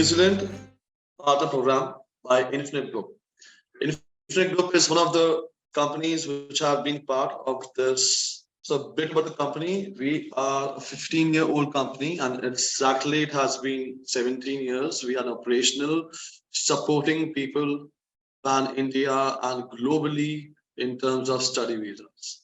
Zealand partner program by Infinitegroup. Infinitegroup is one of the companies which have been part of this. So, a bit about the company. We are a 15-year-old company, and exactly it has been 17 years. We are operational, supporting people pan India and globally in terms of study visas.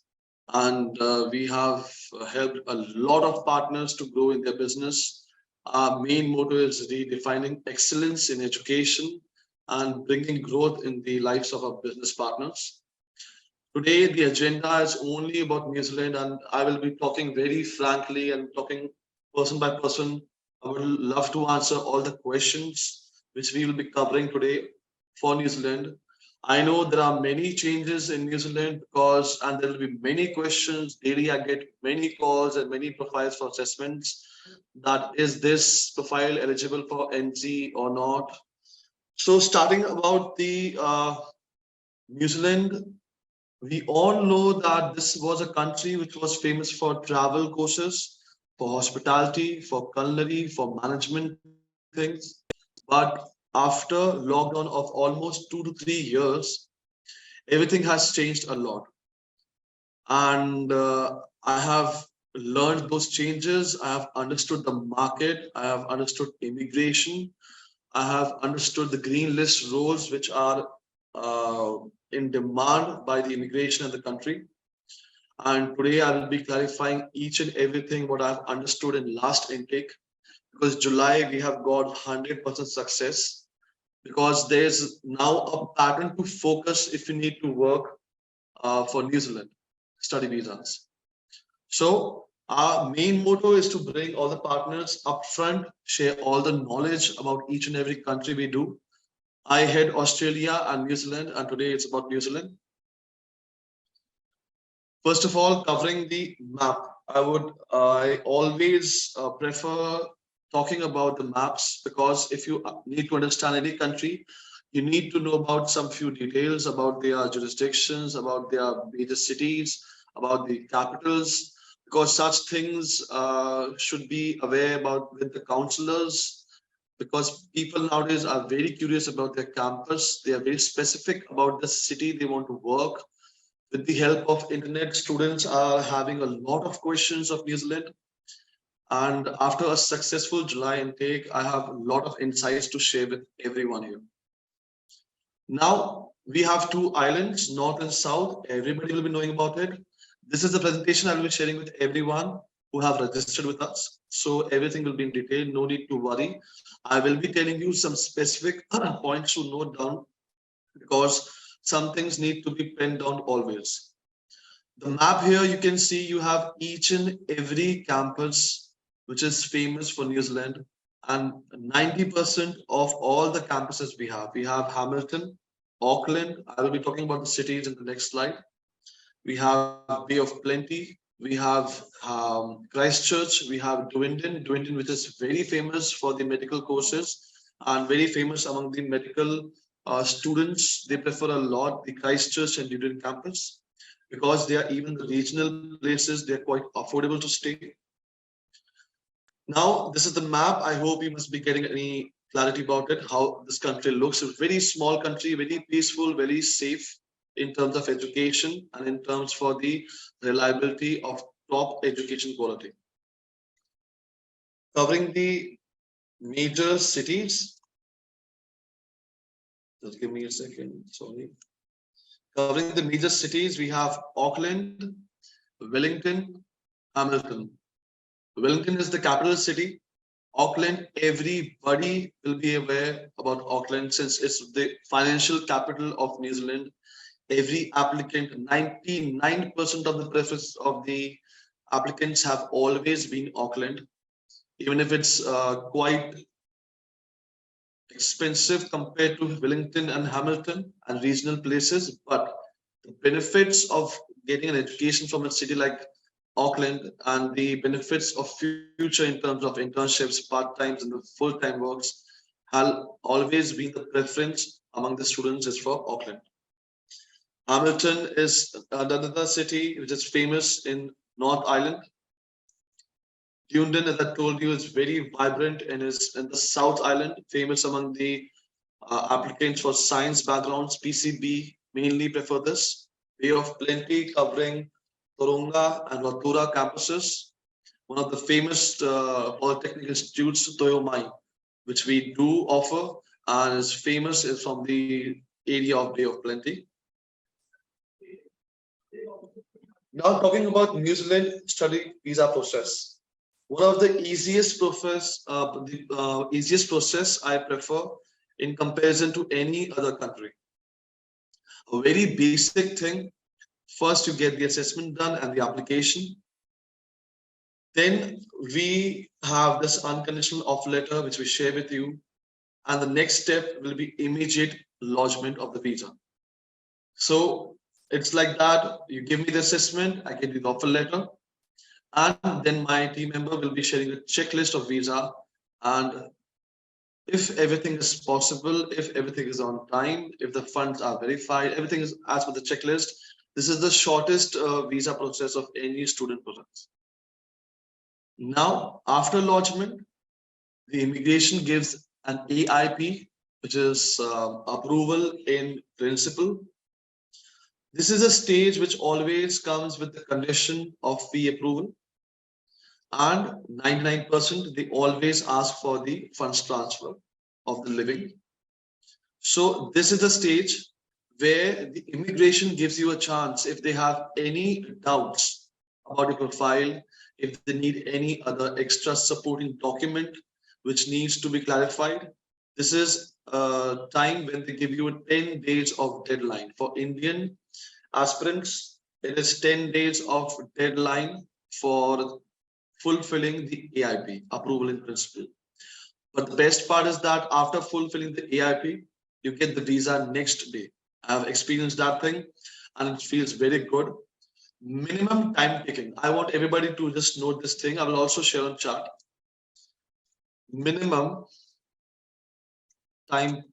And we have helped a lot of partners to grow in their business. Our main motto is redefining excellence in education and bringing growth in the lives of our business partners. Today, the agenda is only about New Zealand, and I will be talking very frankly and talking person by person. I would love to answer all the questions which we will be covering today for New Zealand. I know there are many changes in New Zealand because, and there will be many questions. Daily, I get many calls and many profiles for assessments. That is this profile eligible for NZ or not? So, starting about the New Zealand, we all know that this was a country which was famous for travel courses, for hospitality, for culinary, for management things. But after lockdown of almost 2 to 3 years, everything has changed a lot. And I have learned those changes. I have understood the market. I have understood immigration. I have understood the green list rules, which are uh, in demand by the immigration in the country. And today I will be clarifying each and everything what I've understood in last intake. Because July we have got 100% success. Because there's now a pattern to focus if you need to work for New Zealand study visas. So our main motto is to bring all the partners upfront, share all the knowledge about each and every country we do. I head Australia and New Zealand, and today it's about New Zealand. First of all, covering the map, I always prefer talking about the maps because if you need to understand any country, you need to know about some few details about their jurisdictions, about their major cities, about the capitals, because such things should be aware about with the counselors, because people nowadays are very curious about their campus. They are very specific about the city they want to work. With the help of internet, students are having a lot of questions of New Zealand. And after a successful July intake, I have a lot of insights to share with everyone here. Now, we have two islands, North and South. Everybody will be knowing about it. This is the presentation I will be sharing with everyone who have registered with us. So everything will be in detail, no need to worry. I will be telling you some specific points to note down because some things need to be penned down always. The map here, you can see you have each and every campus which is famous for New Zealand, and 90% of all the campuses we have. We have Hamilton, Auckland. I will be talking about the cities in the next slide. We have Bay of Plenty. We have Christchurch. We have Dunedin, which is very famous for the medical courses and very famous among the medical students. They prefer a lot the Christchurch and Dunedin campus because they are even the regional places. They're quite affordable to stay. Now, this is the map. I hope you must be getting any clarity about it, how this country looks. A very small country, very peaceful, very safe in terms of education and in terms for the reliability of top education quality. Covering the major cities. Just give me a second, sorry. Covering the major cities, we have Auckland, Wellington, Hamilton. Wellington is the capital city. Auckland, everybody will be aware about Auckland since it's the financial capital of New Zealand. Every applicant, 99% of the preference of the applicants have always been Auckland, even if it's quite expensive compared to Wellington and Hamilton and regional places. But the benefits of getting an education from a city like Auckland and the benefits of future in terms of internships, part-times and the full-time works have always been the preference among the students is for Auckland. Hamilton is another city which is famous in North Island. Dunedin, as I told you, is very vibrant and is in the South Island, famous among the applicants for science backgrounds. PCB mainly prefer this. Bay of Plenty covering Toronga and Latura campuses. One of the famous polytechnic institutes, Toyomai, which we do offer and is famous is from the area of Bay of Plenty. Now talking about New Zealand study visa process. One of the easiest process I prefer in comparison to any other country. A very basic thing. First, you get the assessment done and the application. Then we have this unconditional offer letter, which we share with you. And the next step will be immediate lodgement of the visa. So it's like that. You give me the assessment, I get the offer letter, and then my team member will be sharing a checklist of visa. And if everything is possible, if everything is on time, if the funds are verified, everything is as per the checklist. This is the shortest visa process of any student process. Now, after lodgement, the immigration gives an AIP, which is approval in principle. This is a stage which always comes with the condition of fee approval. And 99% they always ask for the funds transfer of the living. So this is the stage where the immigration gives you a chance if they have any doubts about your profile, if they need any other extra supporting document which needs to be clarified. This is a time when they give you a 10 days of deadline. For Indian aspirants, it is 10 days of deadline for fulfilling the AIP, approval in principle. But the best part is that after fulfilling the AIP, you get the visa next day. I've experienced that thing and it feels very good. Minimum time taking. I want everybody to just note this thing. I will also share on chart. Minimum time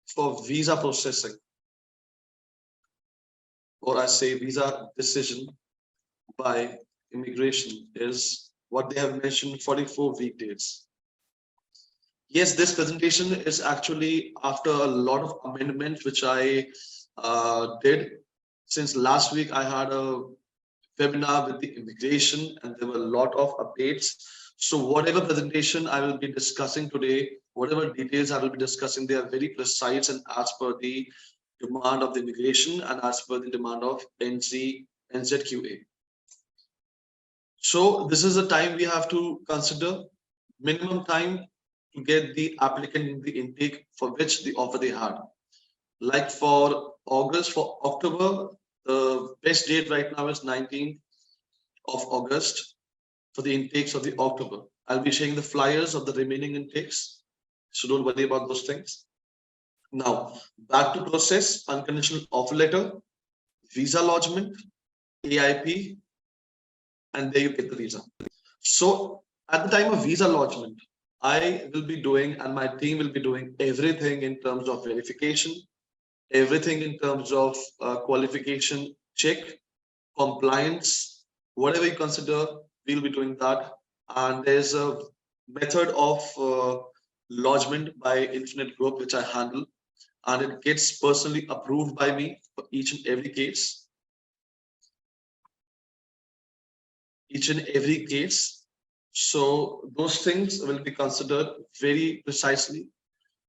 for visa processing, or I say visa decision by immigration, is what they have mentioned 44 weekdays. Yes, this presentation is actually after a lot of amendments which I did. Since last week, I had a webinar with the immigration and there were a lot of updates. So whatever presentation I will be discussing today, whatever details I will be discussing, they are very precise and as per the demand of the immigration and as per the demand of NZQA. So this is a time we have to consider. Minimum time to get the applicant in the intake for which the offer they had. Like for August, for October, the best date right now is 19th of August for the intakes of the October. I'll be sharing the flyers of the remaining intakes, so don't worry about those things. Now, back to process, unconditional offer letter, visa lodgement, AIP, and there you get the visa. So at the time of visa lodgement, I will be doing and my team will be doing everything in terms of verification, everything in terms of qualification check, compliance, whatever you consider, we'll be doing that. And there's a method of lodgement by Infinitegroup, which I handle, and it gets personally approved by me for each and every case. Each and every case. So those things will be considered very precisely.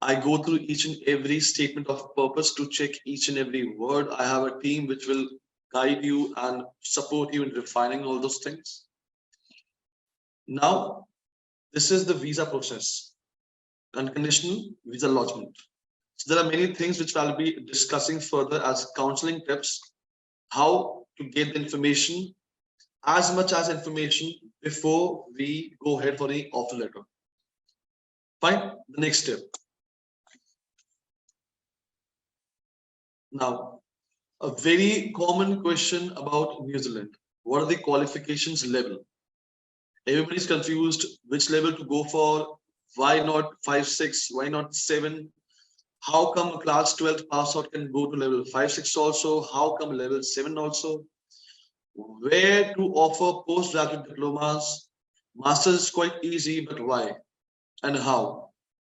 I go through each and every statement of purpose to check each and every word. I have a team which will guide you and support you in refining all those things. Now, this is the visa process, unconditional visa lodgement. So there are many things which I'll be discussing further as counseling tips, how to get the information, as much as information before we go ahead for the offer letter. Fine, the next step. Now, a very common question about New Zealand. What are the qualifications level? Everybody's confused which level to go for. Why not 5, 6? Why not 7? How come a class 12 pass out can go to level 5, 6 also? How come level 7 also? Where to offer postgraduate diplomas? Masters is quite easy, but why and how?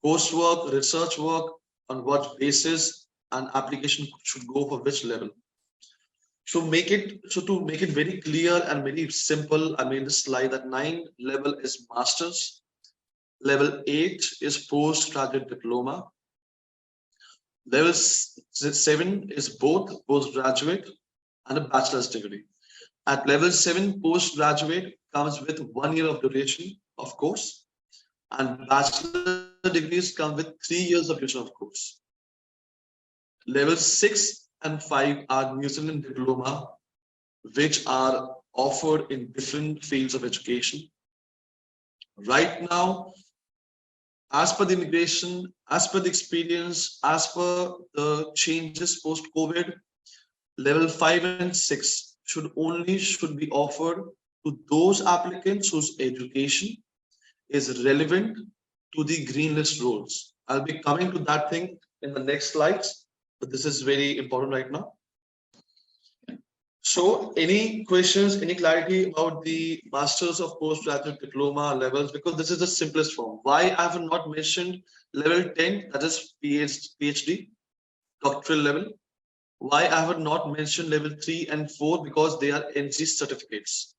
Coursework, research work, on what basis, and application should go for which level. So to make it very clear and very simple, I made this slide that 9 level is masters, level 8 is postgraduate diploma, level 7 is both postgraduate and a bachelor's degree. At level 7, postgraduate comes with 1 year of duration of course, and bachelor degrees come with 3 years of duration of course. Level 6 and 5 are New Zealand diploma, which are offered in different fields of education. Right now, as per the immigration, as per the experience, as per the changes post-COVID, level 5 and 6 should be offered to those applicants whose education is relevant to the green list roles. I'll be coming to that thing in the next slides, but this is very important right now. So any questions, any clarity about the Masters of Postgraduate Diploma levels? Because this is the simplest form. Why I have not mentioned level 10, that is PhD, doctoral level. Why I have not mentioned level 3 and 4? Because they are NG certificates.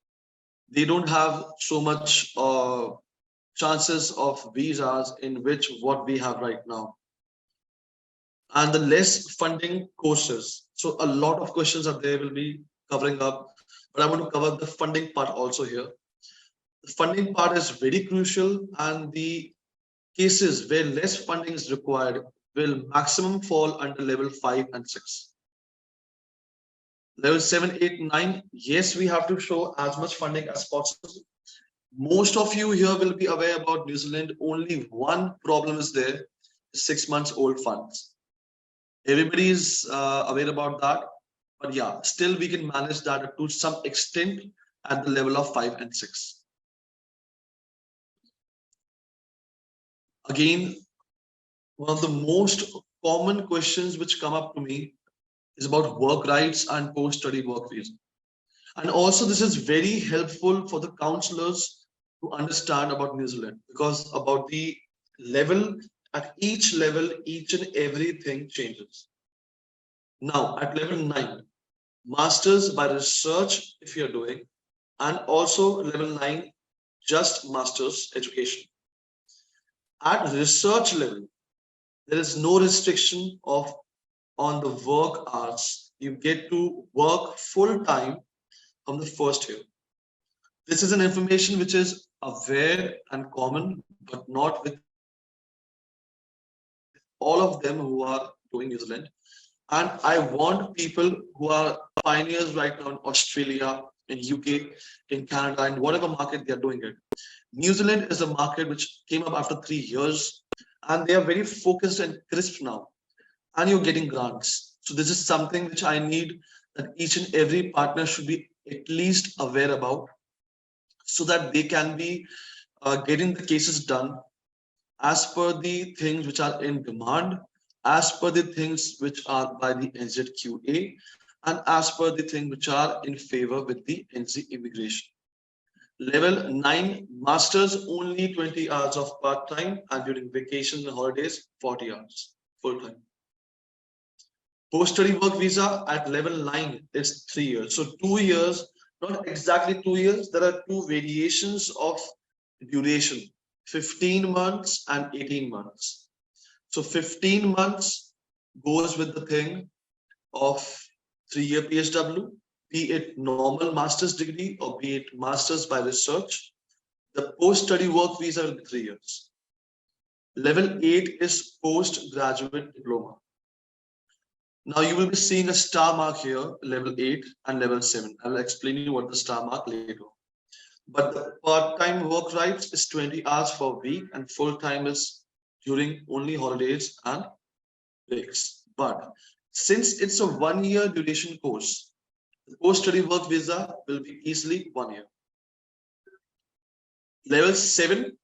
They don't have so much chances of visas in which what we have right now. And the less funding courses. So a lot of questions are there will be covering up, but I want to cover the funding part also here. The funding part is very crucial, and the cases where less funding is required will maximum fall under level 5 and 6. Level 7, 8, 9, yes, we have to show as much funding as possible. Most of you here will be aware about New Zealand. Only one problem is there, 6 months old funds. Everybody is aware about that. But yeah, still we can manage that to some extent at the level of 5 and 6. Again, one of the most common questions which come up to me is about work rights and post-study work visa. And also this is very helpful for the counselors to understand about New Zealand, because about the level, at each level, each and everything changes. Now at level 9, masters by research if you're doing, and also level 9 just masters education. At research level, there is no restriction of on the work hours. You get to work full time from the first year. This is an information which is aware and common, but not with all of them who are doing New Zealand. And I want people who are pioneers right now in Australia, in UK, in Canada, and whatever market they are doing it. New Zealand is a market which came up after 3 years, and they are very focused and crisp now. And you're getting grants. So this is something which I need that each and every partner should be at least aware about, so that they can be getting the cases done as per the things which are in demand, as per the things which are by the NZQA, and as per the things which are in favor with the NZ immigration. Level 9, masters only 20 hours of part-time, and during vacation and holidays, 40 hours full-time. Post-study work visa at level 9 is 3 years. So 2 years, not exactly 2 years. There are two variations of duration, 15 months and 18 months. So 15 months goes with the thing of 3-year PSW, be it normal master's degree or be it master's by research. The post-study work visa will be 3 years. Level 8 is postgraduate diploma. Now you will be seeing a star mark here, level 8 and level 7. I will explain you what the star mark later. But the part-time work rights is 20 hours per week, and full-time is during only holidays and breaks. But since it's a 1-year duration course, the post-study work visa will be easily 1 year. Level 7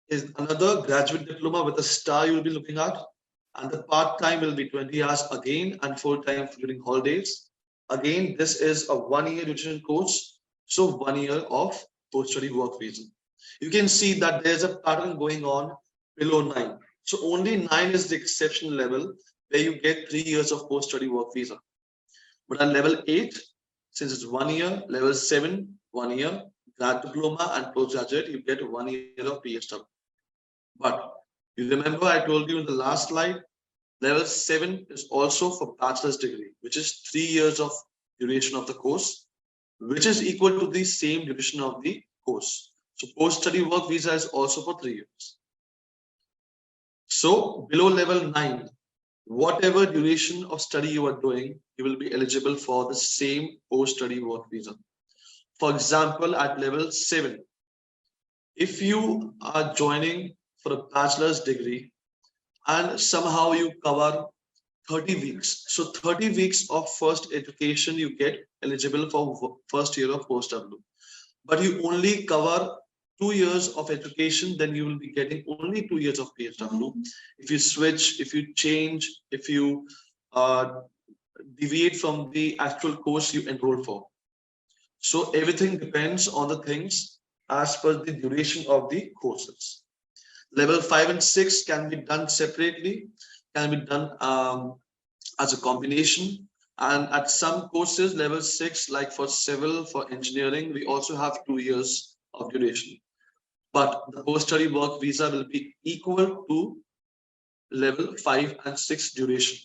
is another graduate diploma with a star you will be looking at. And the part-time will be 20 hours again, and full-time during holidays. Again, this is a 1-year duration course, so 1 year of post-study work visa. You can see that there's a pattern going on below 9. So only 9 is the exception level where you get 3 years of post-study work visa. But at level 8, since it's 1 year, level 7, 1 year, grad diploma and postgraduate, you get 1 year of PhD. But you remember I told you in the last slide, level 7 is also for bachelor's degree, which is 3 years of duration of the course, which is equal to the same duration of the course. So post-study work visa is also for 3 years. So below level 9, whatever duration of study you are doing, you will be eligible for the same post-study work visa. For example, at level 7, if you are joining for a bachelor's degree and somehow you cover 30 weeks. So 30 weeks of first education, you get eligible for first year of post-W. But you only cover 2 years of education, then you will be getting only 2 years of PhD. If you switch, if you change, if you deviate from the actual course you enroll for. So everything depends on the things as per the duration of the courses. Level 5 and 6 can be done separately, can be done as a combination. And at some courses, level 6, like for civil, for engineering, we also have 2 years of duration. But the post-study work visa will be equal to level 5 and 6 duration.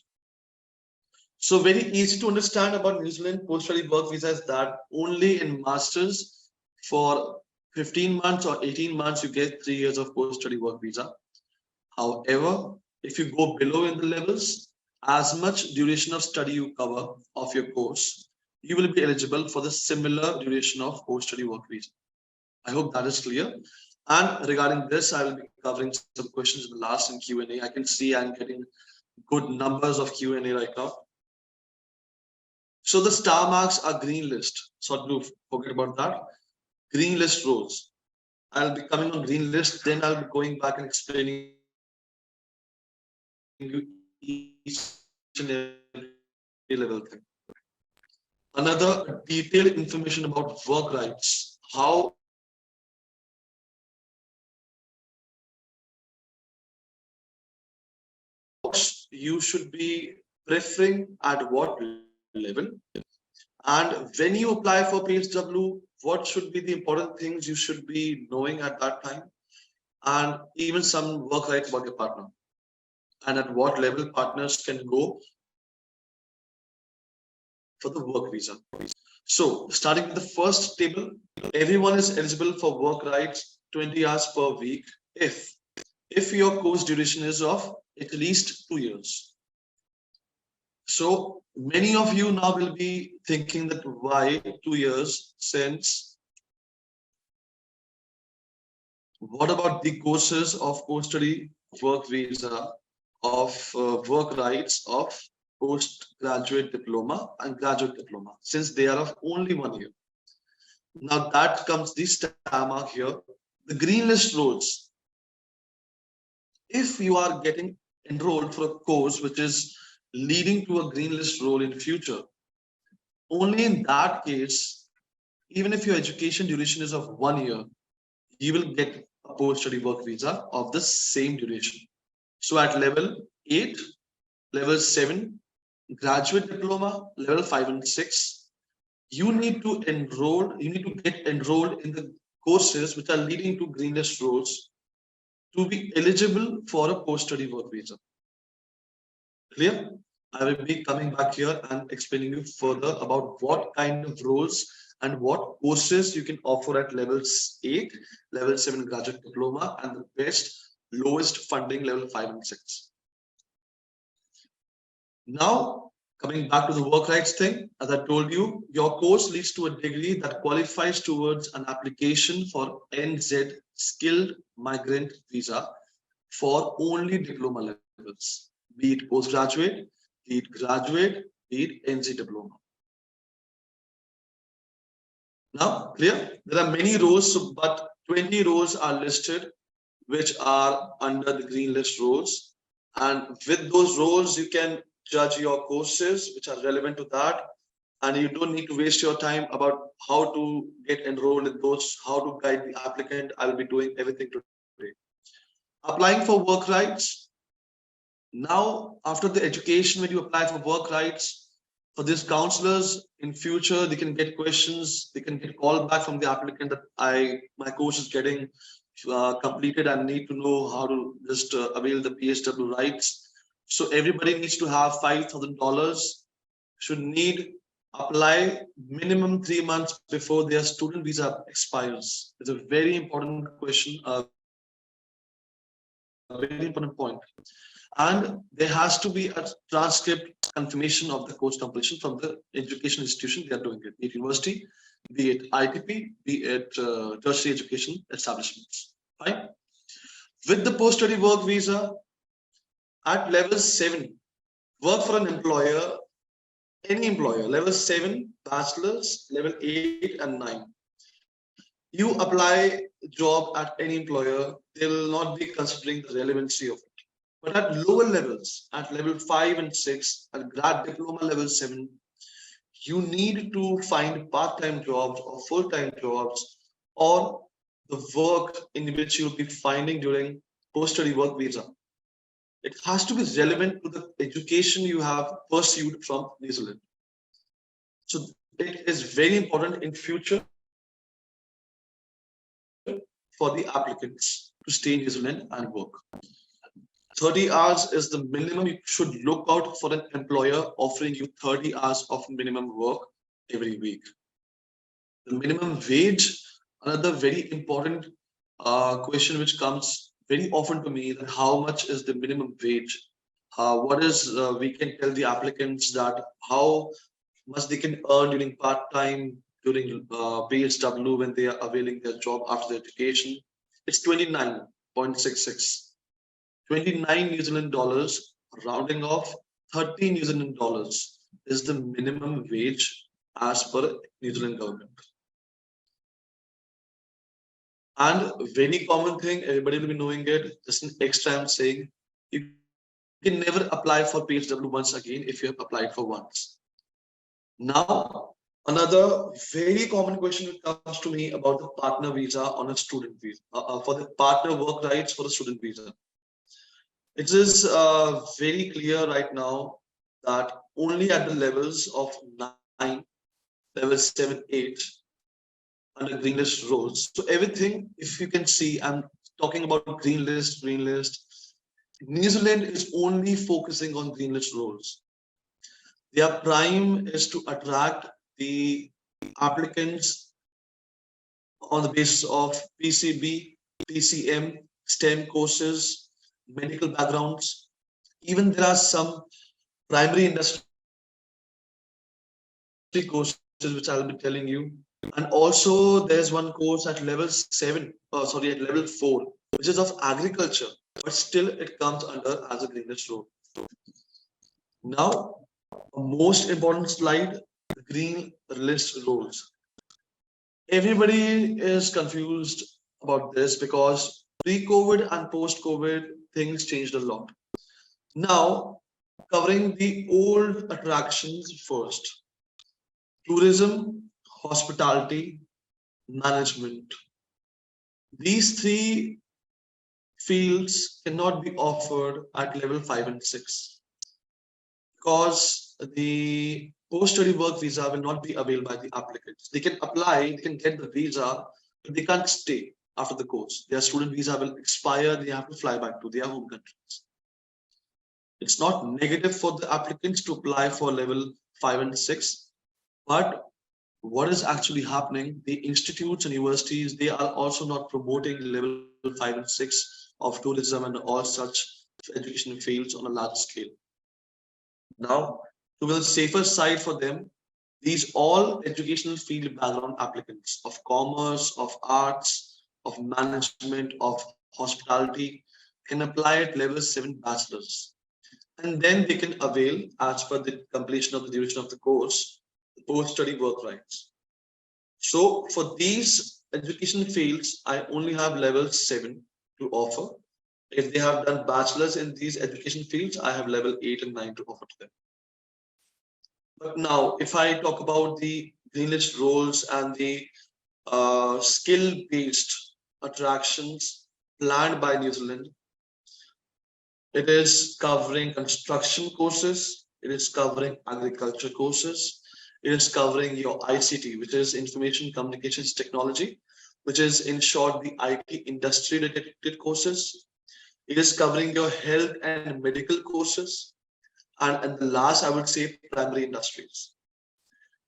So very easy to understand about New Zealand post-study work visa is that only in masters for 15 months or 18 months, you get 3 years of post-study work visa. However, if you go below in the levels, as much duration of study you cover of your course, you will be eligible for the similar duration of post-study work visa. I hope that is clear. And regarding this, I will be covering some questions in the last in Q&A. I can see I'm getting good numbers of Q&A right now. So the star marks are green list. So do forget about that. Green list roles. I'll be coming on green list, then I'll be going back and explaining each and every level thing. Another detailed information about work rights. How you should be preferring at what level. And when you apply for PSW, what should be the important things you should be knowing at that time? And even some work rights about your partner. And at what level partners can go for the work visa. So starting with the first table, everyone is eligible for work rights 20 hours per week if your course duration is of at least 2 years. So many of you now will be thinking that why 2 years, since what about the courses of post-study work visa, of work rights of postgraduate diploma and graduate diploma, since they are of only 1 year. Now that comes the star mark here, the green list roles. If you are getting enrolled for a course which is leading to a green list role in future, only in that case, even if your education duration is of 1 year, you will get a post-study work visa of the same duration. So at level 8, level 7, graduate diploma, level 5 and 6, you need to get enrolled in the courses which are leading to green list roles to be eligible for a post-study work visa. Clear? I will be coming back here and explaining you further about what kind of roles and what courses you can offer at levels 8, level 7 graduate diploma, and the best, lowest funding level 5 and 6. Now, coming back to the work rights thing, as I told you, your course leads to a degree that qualifies towards an application for NZ skilled migrant visa for only diploma levels, be it postgraduate, be it graduate, be it NZ diploma. Now, clear? There are many roles, but 20 roles are listed, which are under the green list roles. And with those roles, you can judge your courses which are relevant to that. and you don't need to waste your time about how to get enrolled in those, how to guide the applicant. I will be doing everything today. Applying for work rights. Now, after the education, when you apply for work rights, for these counselors in future, they can get questions, they can get called back from the applicant that my course is getting completed and need to know how to just avail the PSW rights. So everybody needs to have $5,000, should need apply minimum 3 months before their student visa expires. It's a very important question, a very important point. And there has to be a transcript confirmation of the course completion from the education institution they are doing it, be it university, be it ITP, be it tertiary education establishments. Fine. With the post-study work visa at level 7, work for an employer, any employer, level 7, bachelor's, level 8 and 9. You apply job at any employer, they will not be considering the relevancy of it. But at lower levels, at level 5 and 6, at grad diploma level 7, you need to find part-time jobs or full-time jobs or the work in which you'll be finding during post-study work visa. It has to be relevant to the education you have pursued from New Zealand. So it is very important in future for the applicants to stay in New Zealand and work. 30 hours is the minimum. You should look out for an employer offering you 30 hours of minimum work every week. The minimum wage, another very important question which comes very often to me, that how much is the minimum wage? What is, we can tell the applicants that how much they can earn during part-time, during PSW when they are availing their job after the education. It's 29.66. 29 New Zealand dollars, rounding off 30 New Zealand dollars is the minimum wage as per New Zealand government. And very common thing, everybody will be knowing it, just an extra I'm saying, you can never apply for PSW once again if you have applied for once. Now, another very common question that comes to me about the partner visa on a student visa, for the partner work rights for a student visa. It is very clear right now that only at the levels of 9, level 7, 8, under green list roles. So everything, if you can see, I'm talking about green list. New Zealand is only focusing on green list roles. Their prime is to attract the applicants on the basis of PCB, PCM, STEM courses, medical backgrounds. Even there are some primary industry courses which I'll be telling you. And also there's one course at level 7, at level 4, which is of agriculture, but still it comes under as a green list role. Now, most important slide, the green list roles. Everybody is confused about this because pre-COVID and post-COVID things changed a lot. Now, covering the old attractions first. Tourism, hospitality, management. These 3 fields cannot be offered at level 5 and 6 because the post-study work visa will not be available by the applicants. They can apply, they can get the visa, but they can't stay after the course. Their student visa will expire, they have to fly back to their home countries. It's not negative for the applicants to apply for level 5 and 6, but what is actually happening, the institutes and universities, they are also not promoting level 5 and 6 of tourism and all such education fields on a large scale. Now, to be the safer side for them, these all educational field background applicants of commerce, of arts, of management, of hospitality can apply at level 7 bachelor's. And then they can avail, as per the completion of the duration of the course, post-study work rights. So for these education fields, I only have level 7 to offer. If they have done bachelor's in these education fields, I have level 8 and 9 to offer to them. But now, if I talk about the greenlist roles and the skill-based attractions planned by New Zealand, it is covering construction courses, it is covering agriculture courses, it is covering your ICT, which is information communications technology, which is in short the IT industry related courses. It is covering your health and medical courses. And the last, I would say, primary industries.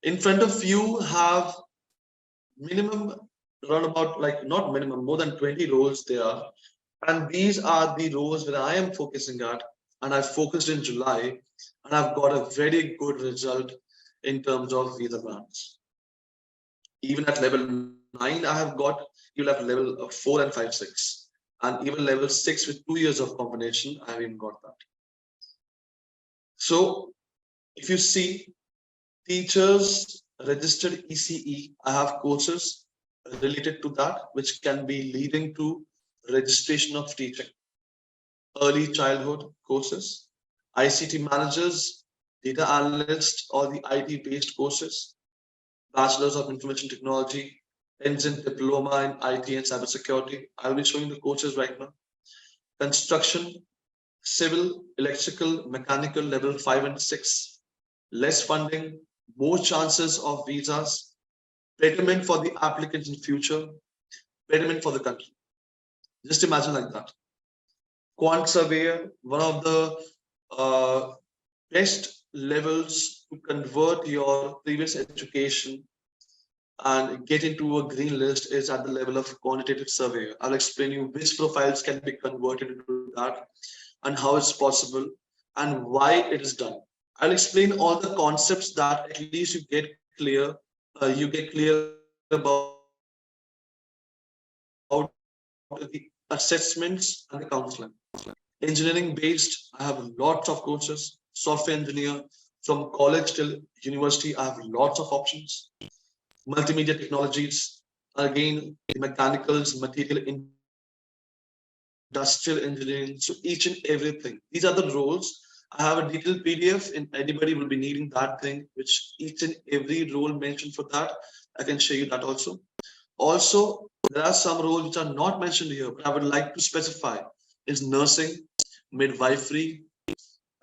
In front of you have minimum around about like not minimum, more than 20 roles there. And these are the roles that I am focusing at. And I focused in July and I've got a very good result in terms of visa grants. Even at level 9, I have got, you'll have level 4 and 5, 6. And even level 6 with 2 years of combination, I have even got that. So if you see teachers registered ECE, I have courses related to that, which can be leading to registration of teaching, early childhood courses, ICT managers, data analysts, or the IT based courses, bachelor's of information technology, ends in diploma in IT and cybersecurity. I'll be showing the courses right now. Construction, civil, electrical, mechanical, level 5 and 6, less funding, more chances of visas, betterment for the applicants in future, betterment for the country. Just imagine like that. Quant surveyor, one of the best levels to convert your previous education and get into a green list is at the level of quantitative surveyor. I'll explain you which profiles can be converted into that and how it's possible and why it is done. I'll explain all the concepts that at least you get clear about the assessments and the counseling. Engineering based, I have lots of courses. Software engineer, from college till university, I have lots of options. Multimedia technologies, again, mechanicals, material industrial engineering, so each and everything. These are the roles. I have a detailed PDF, and anybody will be needing that thing, which each and every role mentioned for that. I can show you that also. Also, there are some roles which are not mentioned here, but I would like to specify is nursing, midwifery,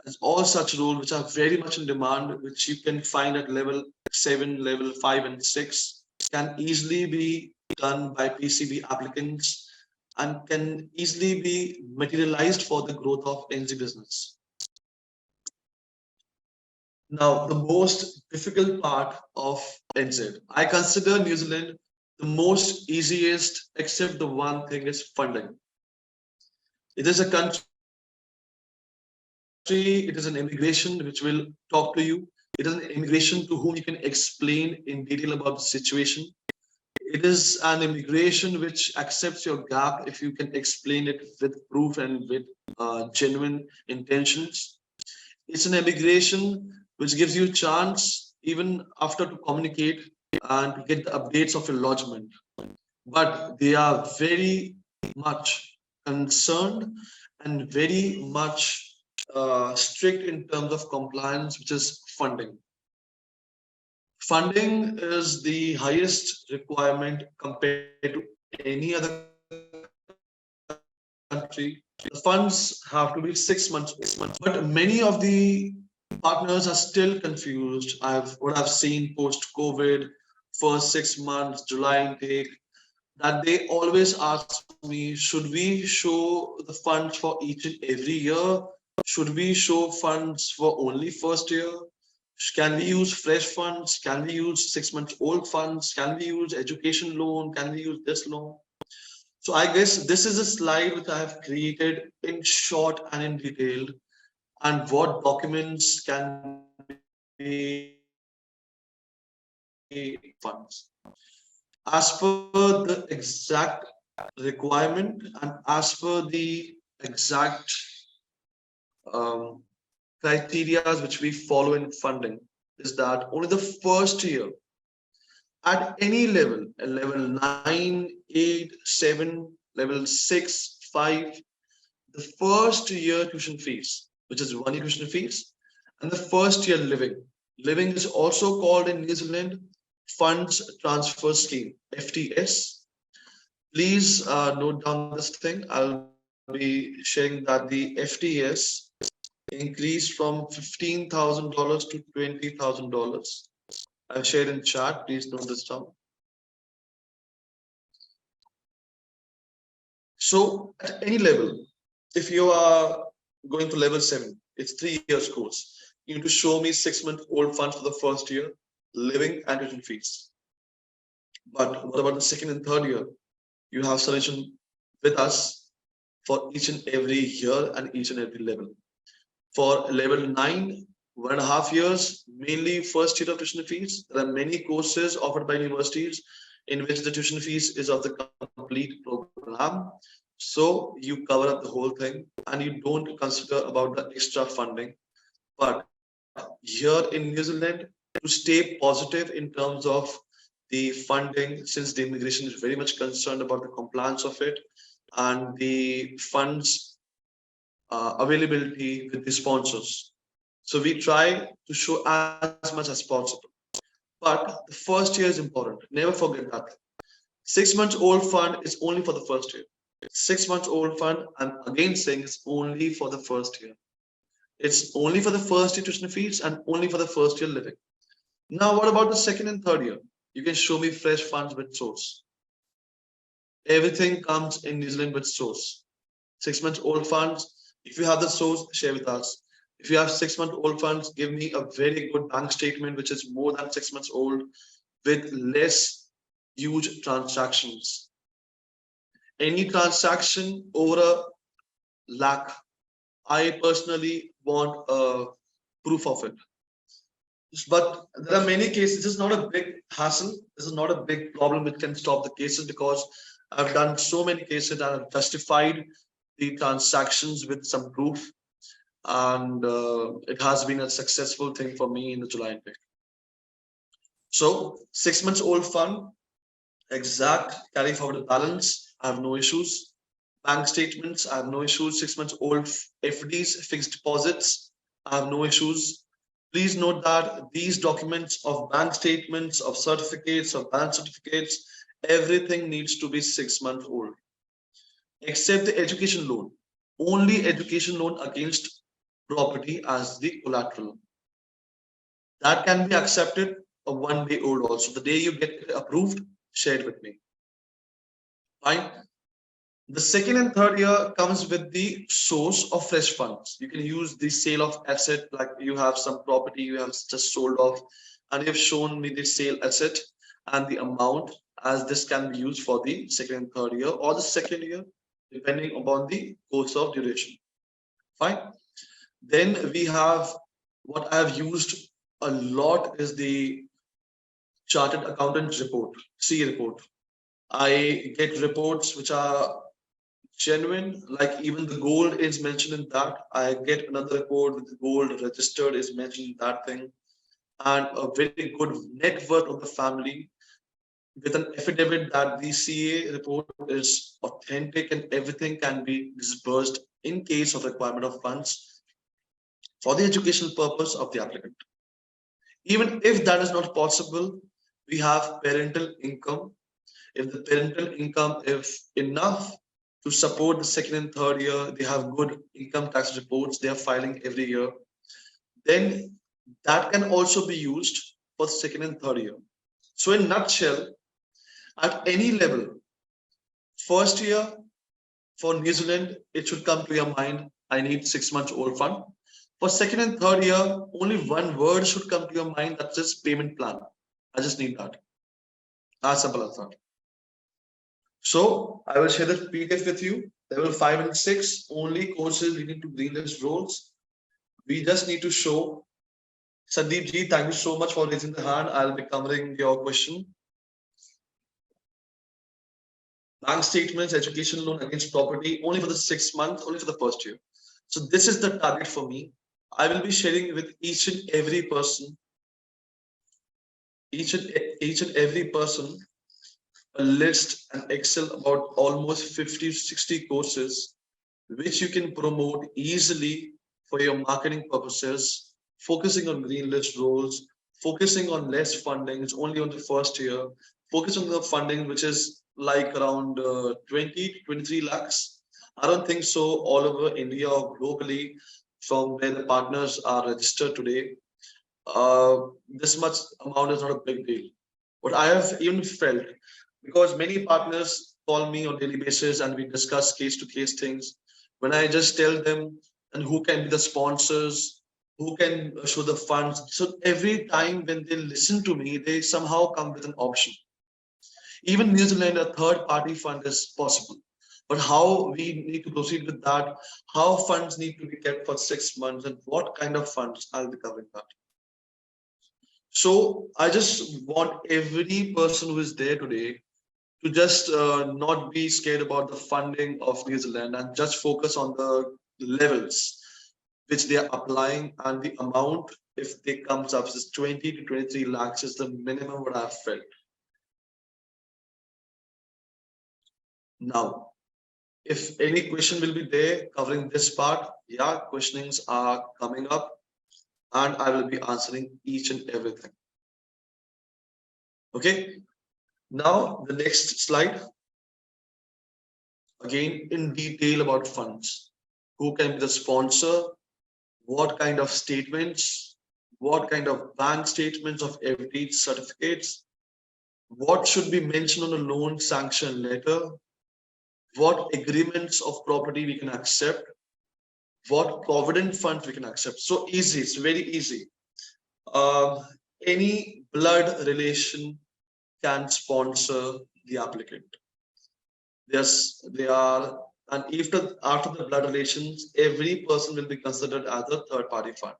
and all such roles which are very much in demand, which you can find at level 7, level 5, and 6, can easily be done by PCB applicants and can easily be materialized for the growth of NZ business. Now, the most difficult part of NZ, I consider New Zealand the most easiest, except the one thing is funding. It is a country, it is an immigration which will talk to you. It is an immigration to whom you can explain in detail about the situation. It is an immigration which accepts your gap if you can explain it with proof and with genuine intentions. It's an immigration which gives you a chance even after to communicate and to get the updates of your lodgement. But they are very much concerned and very much strict in terms of compliance, which is funding. Funding is the highest requirement compared to any other country. The funds have to be 6 months, but many of the partners are still confused. What I've seen post-COVID, first 6 months, July intake, that they always ask me, should we show the funds for each and every year? Should we show funds for only first year? Can we use fresh funds? Can we use 6 months old funds? Can we use education loan? Can we use this loan? So I guess this is a slide which I have created in short and in detail, and what documents can be funds. As per the exact requirement and as per the exact criteria which we follow in funding, is that only the first year at any level, level 9, 8, 7, level 6, 5, the first year tuition fees, which is 1 year tuition fees, and the first year living, Living is also called in New Zealand Funds Transfer Scheme, FTS. Please note down this thing. I'll be sharing that the FTS increased from $15,000 to $20,000. I've shared in chat. Please note this down. So at any level, if you are going to level 7, it's 3 years course. You need to show me 6-month old funds for the first year, living and tuition fees. But what about the second and third year? You have solution with us for each and every year and each and every level. For level 9, 1.5 years, mainly first year of tuition fees. There are many courses offered by universities in which the tuition fees is of the complete program. So you cover up the whole thing and you don't consider about the extra funding. But here in New Zealand, to stay positive in terms of the funding, since the immigration is very much concerned about the compliance of it and the funds availability with the sponsors. So we try to show as much as possible. But the first year is important. Never forget that. 6 months old fund is only for the first year. 6 months old fund, I'm again saying it's only for the first year. It's only for the first year tuition fees and only for the first year living. Now, what about the second and third year? You can show me fresh funds with source. Everything comes in New Zealand with source. 6 months old funds. If you have the source, share with us. If you have 6 month old funds, give me a very good bank statement which is more than 6 months old with less huge transactions. Any transaction over a lakh, I personally want a proof of it. But there are many cases. This is not a big hassle. This is not a big problem which can stop the cases because I've done so many cases and I've justified the transactions with some proof. And it has been a successful thing for me in the July intake. So 6 months old fund, exact carry forward balance, I have no issues. Bank statements, I have no issues. 6 months old FDs, fixed deposits, I have no issues. Please note that these documents of bank statements, of certificates, of balance certificates, everything needs to be 6 months old. Except the education loan. Only education loan against property as the collateral. That can be accepted a 1 day old also. The day you get it approved, share it with me. Fine. The second and third year comes with the source of fresh funds. You can use the sale of asset, like you have some property you have just sold off, and you have shown me the sale asset and the amount, as this can be used for the second and third year or the second year, depending upon the course of duration. Fine. Then we have what I have used a lot is the chartered accountant report, C report. I get reports which are genuine, like even the gold is mentioned in that. I get another report with the gold registered is mentioned in that thing, and a very good net worth of the family with an affidavit that the CA report is authentic and everything can be disbursed in case of requirement of funds for the educational purpose of the applicant. Even if that is not possible, we have parental income. If the parental income is enough to support the second and third year, they have good income tax reports, they are filing every year, then that can also be used for second and third year. So in nutshell, at any level, first year for New Zealand, it should come to your mind, I need 6 months old fund. For second and third year, only one word should come to your mind, that's just payment plan. I just need that. As simple as that. So I will share the PDF with you. Level 5 and 6, only courses leading to greenlist roles. We just need to show. Sandeep ji, thank you so much for raising the hand. I'll be covering your question. Bank statements, education loan against property, only for the 6 months, only for the first year. So this is the target for me. I will be sharing with each and every person, each and every person, a list and Excel about almost 50 to 60 courses which you can promote easily for your marketing purposes, focusing on green list roles, focusing on less funding. It's only on the first year. Focus on the funding, which is like around 20 to 23 lakhs. I don't think so all over India or globally from where the partners are registered today. This much amount is not a big deal. But I have even felt, because many partners call me on daily basis and we discuss case to case things. When I just tell them and who can be the sponsors, who can show the funds. So every time when they listen to me, they somehow come with an option. Even New Zealand, a third party fund is possible. But how we need to proceed with that, how funds need to be kept for 6 months, and what kind of funds, I'll be covering that. So I just want every person who is there today to just not be scared about the funding of New Zealand and just focus on the levels which they are applying, and the amount, if they comes up is 20 to 23 lakhs is the minimum what I've felt. Now, if any question will be there covering this part, yeah, questionings are coming up and I will be answering each and everything. Okay, now the next slide. Again, in detail about funds. Who can be the sponsor? What kind of statements? What kind of bank statements of FD certificates? What should be mentioned on a loan sanction letter? What agreements of property we can accept? What provident funds we can accept? So easy, it's very easy. Any blood relation can sponsor the applicant. Yes, they are, and after the blood relations, every person will be considered as a third party fund.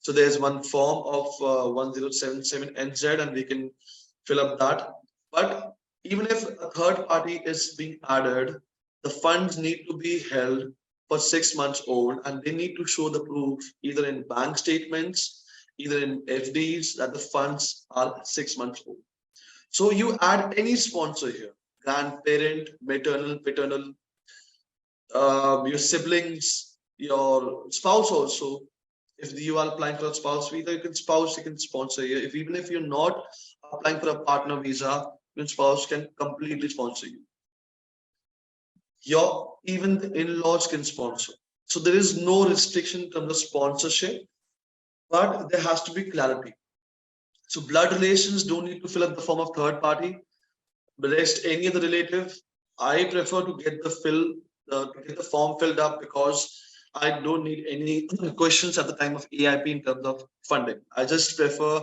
So there's one form of 1077NZ, and we can fill up that. But even if a third party is being added, the funds need to be held for 6 months old, and they need to show the proof either in bank statements, either in FDs, that the funds are 6 months old. So you add any sponsor here, grandparent, maternal, paternal, your siblings, your spouse also. If you are applying for a spouse visa, you can sponsor you. If even if you're not applying for a partner visa, your spouse can completely sponsor you. Even the in-laws can sponsor. So there is no restriction in terms of sponsorship, but there has to be clarity. So blood relations don't need to fill up the form of third party. The rest, any other relative, I prefer to get the form filled up, because I don't need any questions at the time of AIP in terms of funding. I just prefer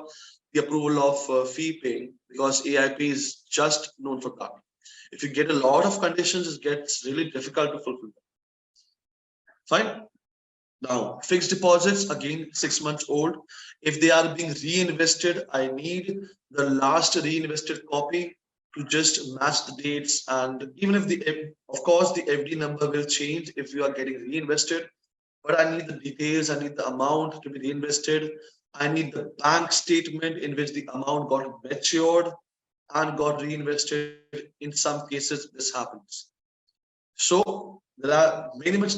the approval of fee paying, because AIP is just known for that. If you get a lot of conditions, it gets really difficult to fulfill them. Fine. Now, fixed deposits, again, 6 months old. If they are being reinvested, I need the last reinvested copy to just match the dates. And even if of course, the FD number will change if you are getting reinvested, but I need the details, I need the amount to be reinvested. I need the bank statement in which the amount got matured and got reinvested. In some cases, this happens. So there are many more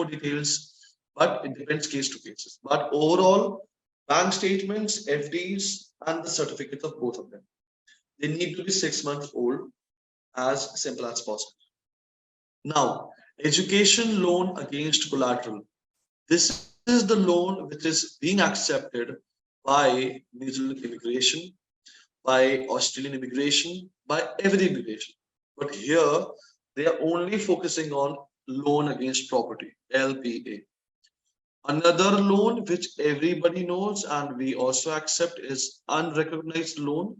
details, but it depends case to cases. But overall, bank statements, FDs, and the certificates of both of them, they need to be 6 months old, as simple as possible. Now, education loan against collateral. This is the loan which is being accepted by New Zealand immigration, by Australian immigration, by every immigration. But here, they are only focusing on loan against property, LPA. Another loan which everybody knows and we also accept is unrecognized loan,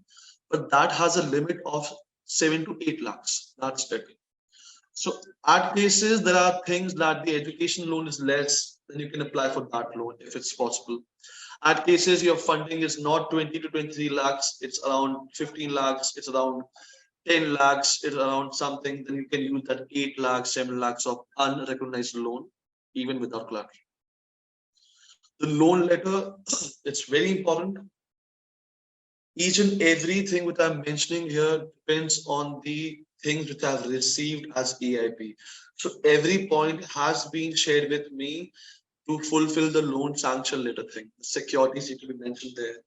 but that has a limit of 7 to 8 lakhs. That's it. So at cases, there are things that the education loan is less, then you can apply for that loan if it's possible. At cases, your funding is not 20 to 23 lakhs, it's around 15 lakhs, it's around 10 lakhs, it's around something, then you can use that 8 lakhs, 7 lakhs of unrecognized loan, even without collateral. The loan letter, it's very important. Each and everything which I'm mentioning here depends on the things which I've received as AIP. So every point has been shared with me to fulfill the loan sanction letter thing. The securities need to be mentioned there.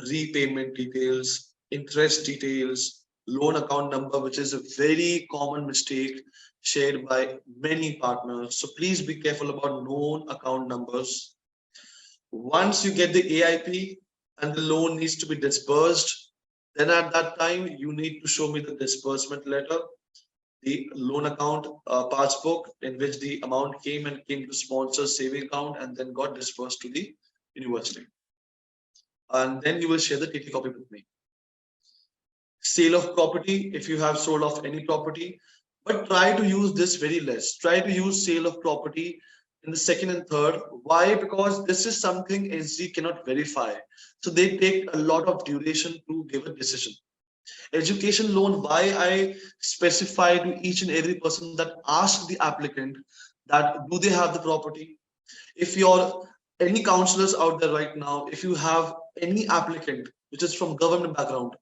repayment details, interest details, loan account number, which is a very common mistake shared by many partners. So please be careful about known account numbers. Once you get the AIP and the loan needs to be disbursed, then at that time you need to show me the disbursement letter, the loan account passbook in which the amount came to sponsor saving account and then got disbursed to the university. And then you will share the TT copy with me. Sale of property, if you have sold off any property, but try to use this very less. Try to use sale of property in the second and third. Why? Because this is something SG cannot verify. So they take a lot of duration to give a decision. Education loan, why I specify to each and every person that ask the applicant that do they have the property? If you're any counselors out there right now, if you have any applicant which is from government background,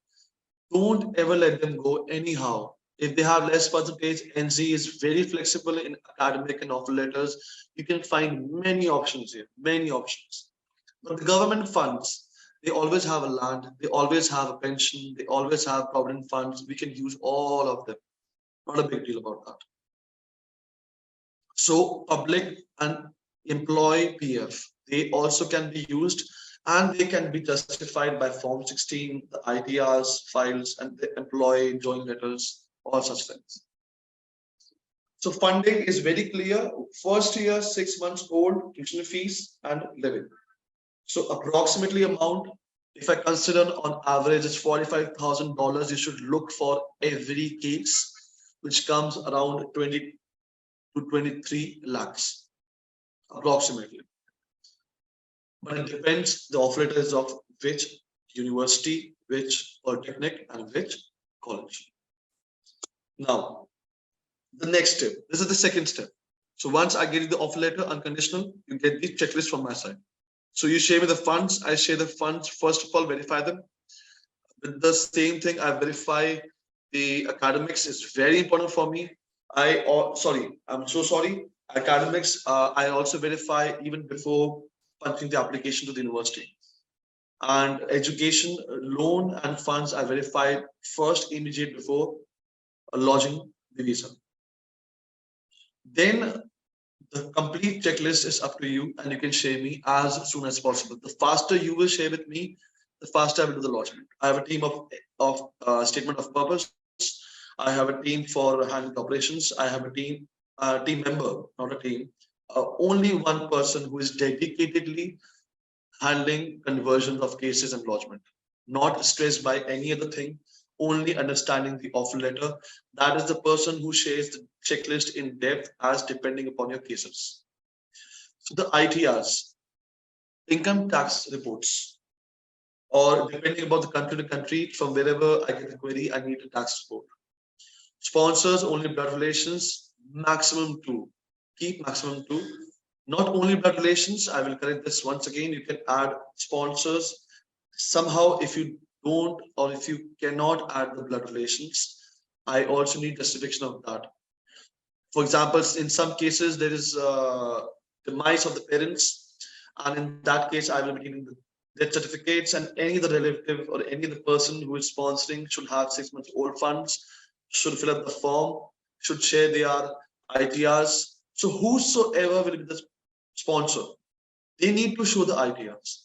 don't ever let them go anyhow. If they have less percentage, NZ is very flexible in academic and offer letters. You can find many options here, many options. But the government funds, they always have a land, they always have a pension, they always have provident funds. We can use all of them. Not a big deal about that. So public and employee PF, they also can be used and they can be justified by Form 16, the ITRs, files, and the employee joint letters, all such things. So funding is very clear. First year, 6 months old, tuition fees and living. So approximately amount, if I consider on average, it's $45,000. You should look for every case, which comes around 20 to 23 lakhs, approximately. But it depends, the offer letter is of which university, which polytechnic, and which college. Now, the next step, this is the second step. So once I get the offer letter unconditional, you get the checklist from my side. So you share me the funds, I share the funds, first of all, verify them. With the same thing, I verify the academics is very important for me. I'm so sorry. Academics, I also verify even before punching the application to the university. And education loan and funds I verified first immediate before lodging the visa. Then the complete checklist is up to you and you can share me as soon as possible. The faster you will share with me, the faster I will do the lodgement. I have a team of statement of purpose. I have a team for handling operations. I have a team member, not a team. Only one person who is dedicatedly handling conversion of cases and lodgement, not stressed by any other thing, only understanding the offer letter. That is the person who shares the checklist in depth as depending upon your cases. So the ITRs, income tax reports, or depending about the country to country, from wherever I get the query, I need a tax report. Sponsors, only blood relations, maximum 2. Keep maximum 2. Not only blood relations, I will correct this once again. You can add sponsors. Somehow, if you don't or if you cannot add the blood relations, I also need justification of that. For example, in some cases, there is demise of the parents, and in that case, I will be needing the death certificates, and any of the relative or any of the person who is sponsoring should have 6 months old funds, should fill up the form, should share their ITRs. So whosoever will be the sponsor, they need to show the ITRs.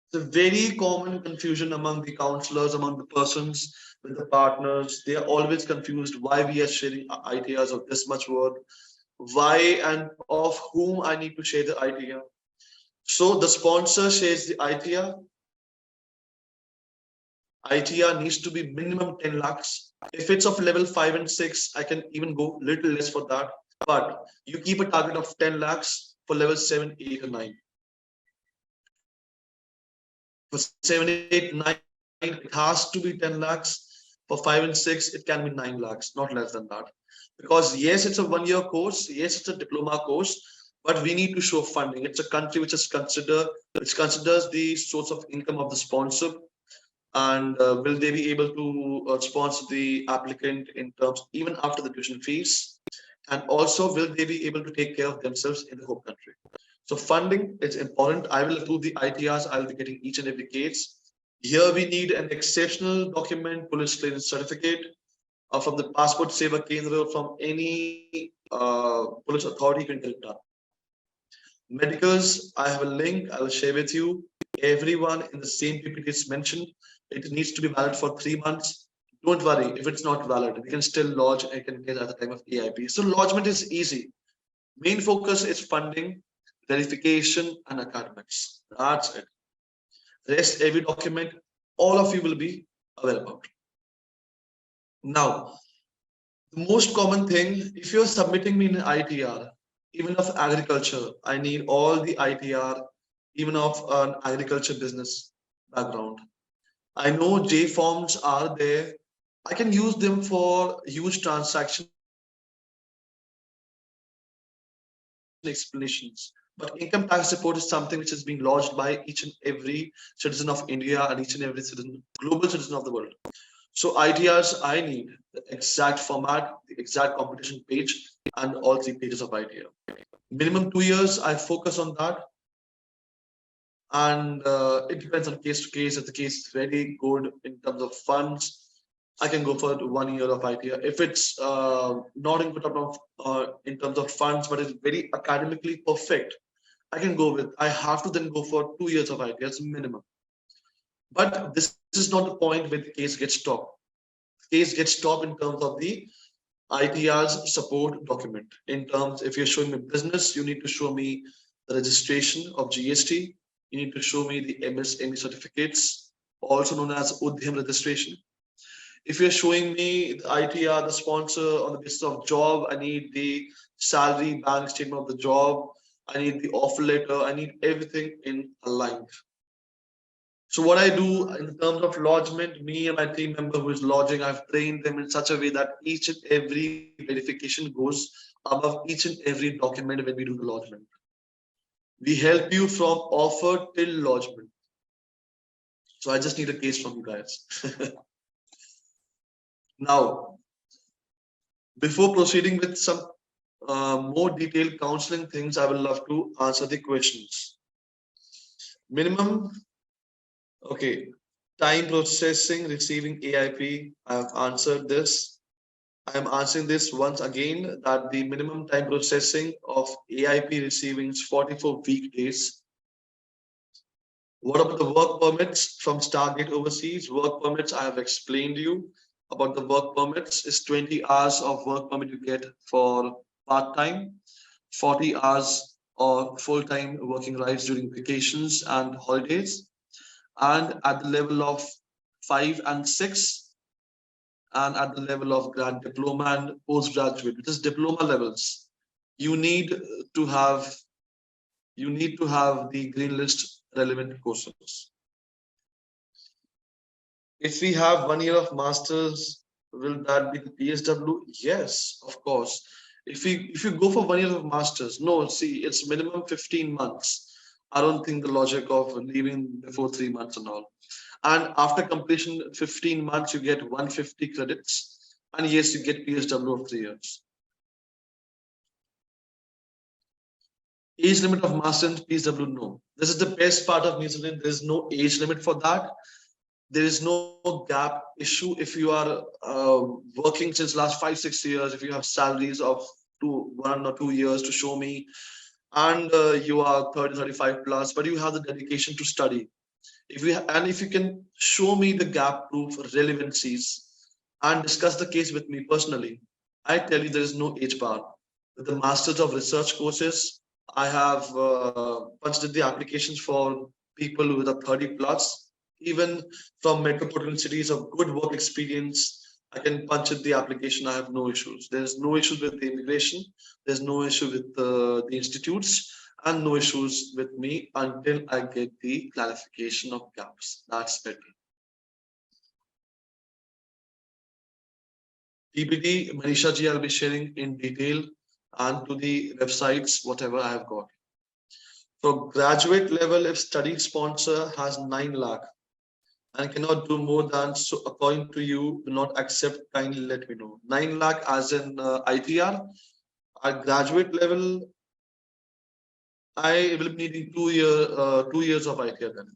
It's a very common confusion among the counselors, among the persons with the partners. They are always confused why we are sharing ITRs of this much worth, why and of whom I need to share the ITR. So the sponsor shares the ITR. ITR needs to be minimum 10 lakhs. If it's of level 5 and 6, I can even go little less for that. But you keep a target of 10 lakhs for level 7, 8, and 9. For 7, 8, 9, it has to be 10 lakhs. For 5 and 6, it can be 9 lakhs, not less than that. Because yes, it's a 1-year course. Yes, it's a diploma course, but we need to show funding. It's a country which considers the source of income of the sponsor. And will they be able to sponsor the applicant in terms even after the tuition fees? And also, will they be able to take care of themselves in the home country? So funding is important. I will approve the ITRs. I will be getting each and every case. Here we need an exceptional document, police clearance certificate from the Passport Seva Kendra, from any police authority you can get it done. Medicals, I have a link, I will share with you. Everyone in the same PPT is mentioned. It needs to be valid for 3 months. Don't worry, if it's not valid, we can still lodge and can get at the time of AIP. So lodgement is easy. Main focus is funding, verification, and academics. That's it. Rest every document, all of you will be aware about. Now, the most common thing, if you're submitting me an ITR, even of agriculture, I need all the ITR, even of an agriculture business background. I know J forms are there. I can use them for huge transaction explanations. But income tax report is something which is being lodged by each and every citizen of India and each and every citizen, global citizen of the world. So ITRs, I need the exact format, the exact competition page, and all 3 pages of ITR. Minimum 2 years, I focus on that. And it depends on case to case. If the case is very good in terms of funds, I can go for 1 year of ITR. If it's not in good in terms of funds, but it's very academically perfect, I can go with. I have to then go for 2 years of ITR as minimum. But this is not the point where the case gets stopped. Case gets stopped in terms of the ITR's support document. In terms, if you're showing me business, you need to show me the registration of GST. You need to show me the MSME certificates, also known as Udhyam registration. If you're showing me the ITR, the sponsor on the basis of job, I need the salary bank statement of the job. I need the offer letter. I need everything in aligned. So what I do in terms of lodgement, me and my team member who is lodging, I've trained them in such a way that each and every verification goes above each and every document when we do the lodgement. We help you from offer till lodgement. So I just need a case from you guys. Now, before proceeding with some more detailed counseling things, I would love to answer the questions. Minimum, okay, time processing, receiving AIP. I have answered this. I am answering this once again that the minimum time processing of AIP receiving is 44 weekdays. What about the work permits from Stargate Overseas? Work permits, I have explained you about the work permits. Is 20 hours of work permit you get for part-time, 40 hours or full-time working rights during vacations and holidays. And at the level of 5 and 6, and at the level of grad diploma and postgraduate, which is diploma levels, you need to have the green list relevant courses. If we have 1 year of masters, will that be the PSW? Yes, of course. If you go for 1 year of masters, no, see, it's minimum 15 months. I don't think the logic of leaving before 3 months and all. And after completion 15 months, you get 150 credits. And yes, you get PSW of 3 years. Age limit of master and PSW, no. This is the best part of New Zealand. There is no age limit for that. There is no gap issue if you are working since last 5-6 years. If you have salaries of 1 or 2 years to show me, and you are 30-35 plus, but you have the dedication to study. If you can show me the gap proof relevancies and discuss the case with me personally, I tell you there is no age bar. With the Masters of Research courses, I have punched in the applications for people with a 30 plus, even from metropolitan cities of good work experience. I can punch in the application. I have no issues. There's no issues with the immigration. There's no issue with the institutes, and no issues with me until I get the clarification of gaps. That's better. PPT, Manisha ji, I'll be sharing in detail and to the websites, whatever I have got. For graduate level, if study sponsor has 9 lakh and cannot do more than, so according to you, will not accept, kindly let me know. 9 lakh as in ITR. At graduate level, I will be needing 2 years of ITR then,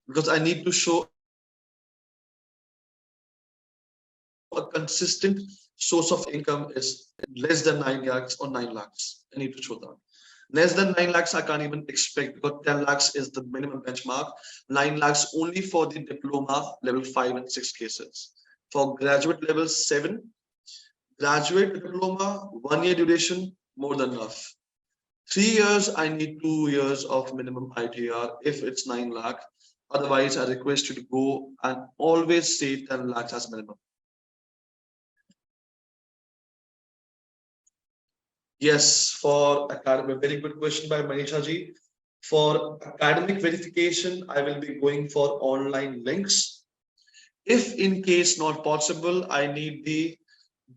because I need to show a consistent source of income is less than 9 lakhs or 9 lakhs. I need to show that. Less than 9 lakhs, I can't even expect because 10 lakhs is the minimum benchmark. 9 lakhs only for the diploma level 5 and 6 cases. For graduate level 7, graduate diploma, 1 year duration, more than enough. 3 years, I need 2 years of minimum ITR if it's 9 lakh. Otherwise, I request you to go and always say 10 lakhs as minimum. Yes, for academic, very good question by Manisha ji. For academic verification, I will be going for online links. If in case not possible, I need the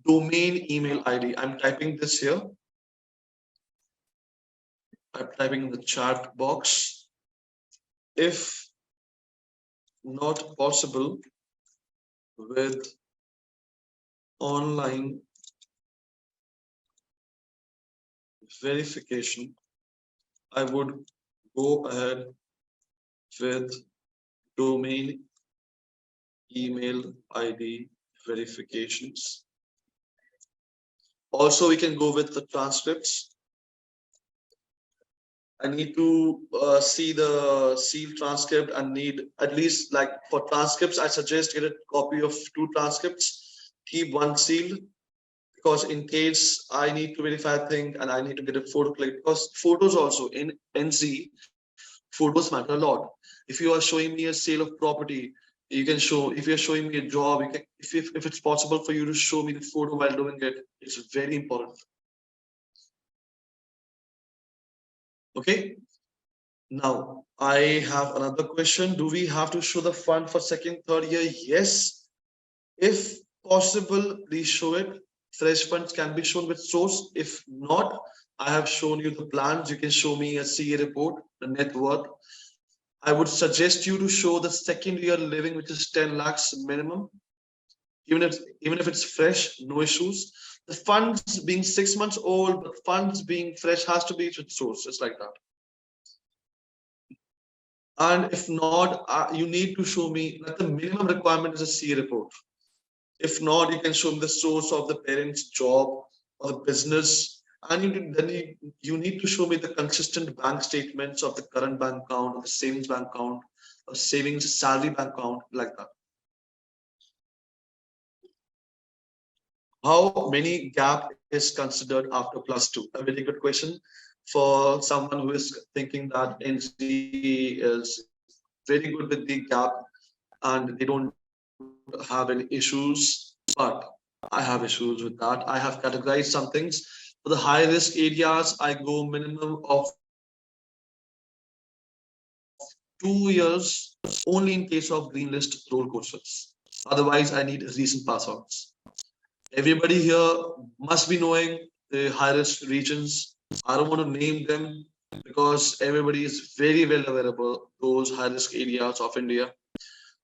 domain email ID. I'm typing this here. I'm typing in the chat box. If not possible with online verification, I would go ahead with domain email ID verifications. Also, we can go with the transcripts. I need to see the seal transcript and need at least like for transcripts, I suggest get a copy of 2 transcripts, keep 1 seal because in case I need to verify a thing and I need to get a photo click because photos also in NZ, photos matter a lot. If you are showing me a sale of property, you can show, if you're showing me a job, you can, if it's possible for you to show me the photo while doing it, it's very important. Okay. Now, I have another question. Do we have to show the fund for second, third year? Yes. If possible, please show it. Fresh funds can be shown with source. If not, I have shown you the plans. You can show me a CA report, the net worth. I would suggest you to show the second year living, which is 10 lakhs minimum. Even if it's fresh, no issues. The funds being 6 months old, but funds being fresh has to be with source. It's like that. And if not, you need to show me that the minimum requirement is a CA report. If not, you can show me the source of the parent's job or the business. And you need to show me the consistent bank statements of the current bank account, or the savings bank account, or savings salary bank account, like that. How many gap is considered after +2? A very good question for someone who is thinking that NC is very good with the gap and they don't have any issues, but I have issues with that. I have categorized some things. For the high risk areas, I go minimum of 2 years only in case of green list role courses. Otherwise, I need recent pass outs. Everybody here must be knowing the high risk regions. I don't want to name them because everybody is very well aware about those high risk areas of India.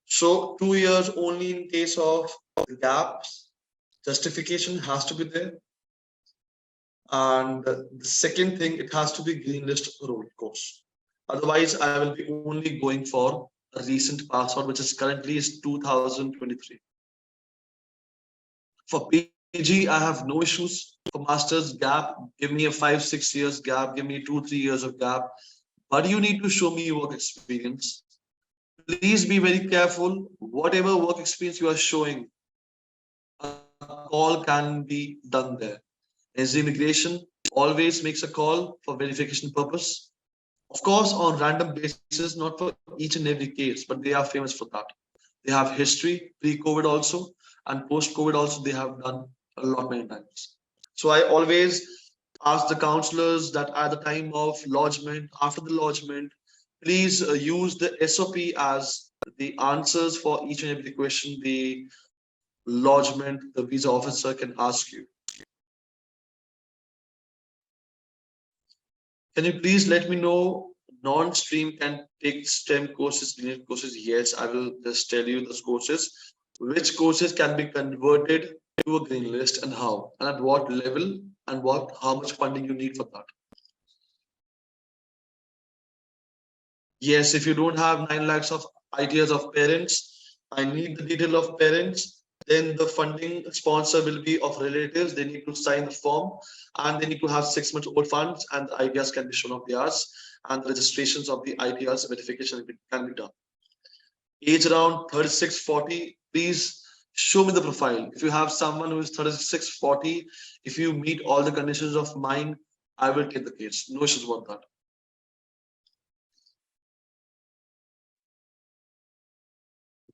So 2 years only in case of the gaps. Justification has to be there. And the second thing, it has to be green list role course. Otherwise, I will be only going for a recent pass out, which is currently is 2023. For PG, I have no issues. For master's gap, give me a 5-6 years gap, give me 2-3 years of gap. But you need to show me work experience. Please be very careful. Whatever work experience you are showing, a call can be done there. As immigration always makes a call for verification purpose. Of course, on random basis, not for each and every case, but they are famous for that. They have history pre-COVID also, and post-COVID also. They have done a lot many times. So I always ask the counselors that at the time of lodgement, after the lodgement, please use the SOP as the answers for each and every question the lodgement, the visa officer can ask you. Can you please let me know non-stream can take STEM courses, linear courses? Yes, I will just tell you those courses. Which courses can be converted to a green list and how, and at what level, and how much funding you need for that. Yes, if you don't have 9 lakhs of ideas of parents, I need the detail of parents. Then the funding sponsor will be of relatives. They need to sign the form and they need to have 6 months old funds, and the ITRs can be shown of theirs, and the registrations of the ITRs verification can be done. Age around 36, 40, please show me the profile. If you have someone who is 36, 40, if you meet all the conditions of mine, I will take the case. No issues about that.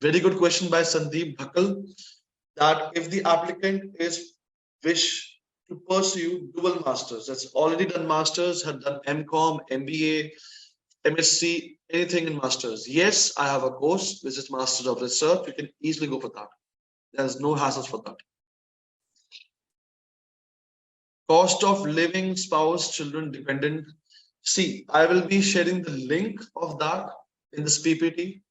Very good question by Sandeep Bhakal, that if the applicant is wish to pursue dual masters, that's already done masters, had done MCom, MBA, MSc, anything in masters. Yes, I have a course, which is Masters of Research. You can easily go for that. There's no hassles for that. Cost of living, spouse, children, dependent. See, I will be sharing the link of that in this PPT.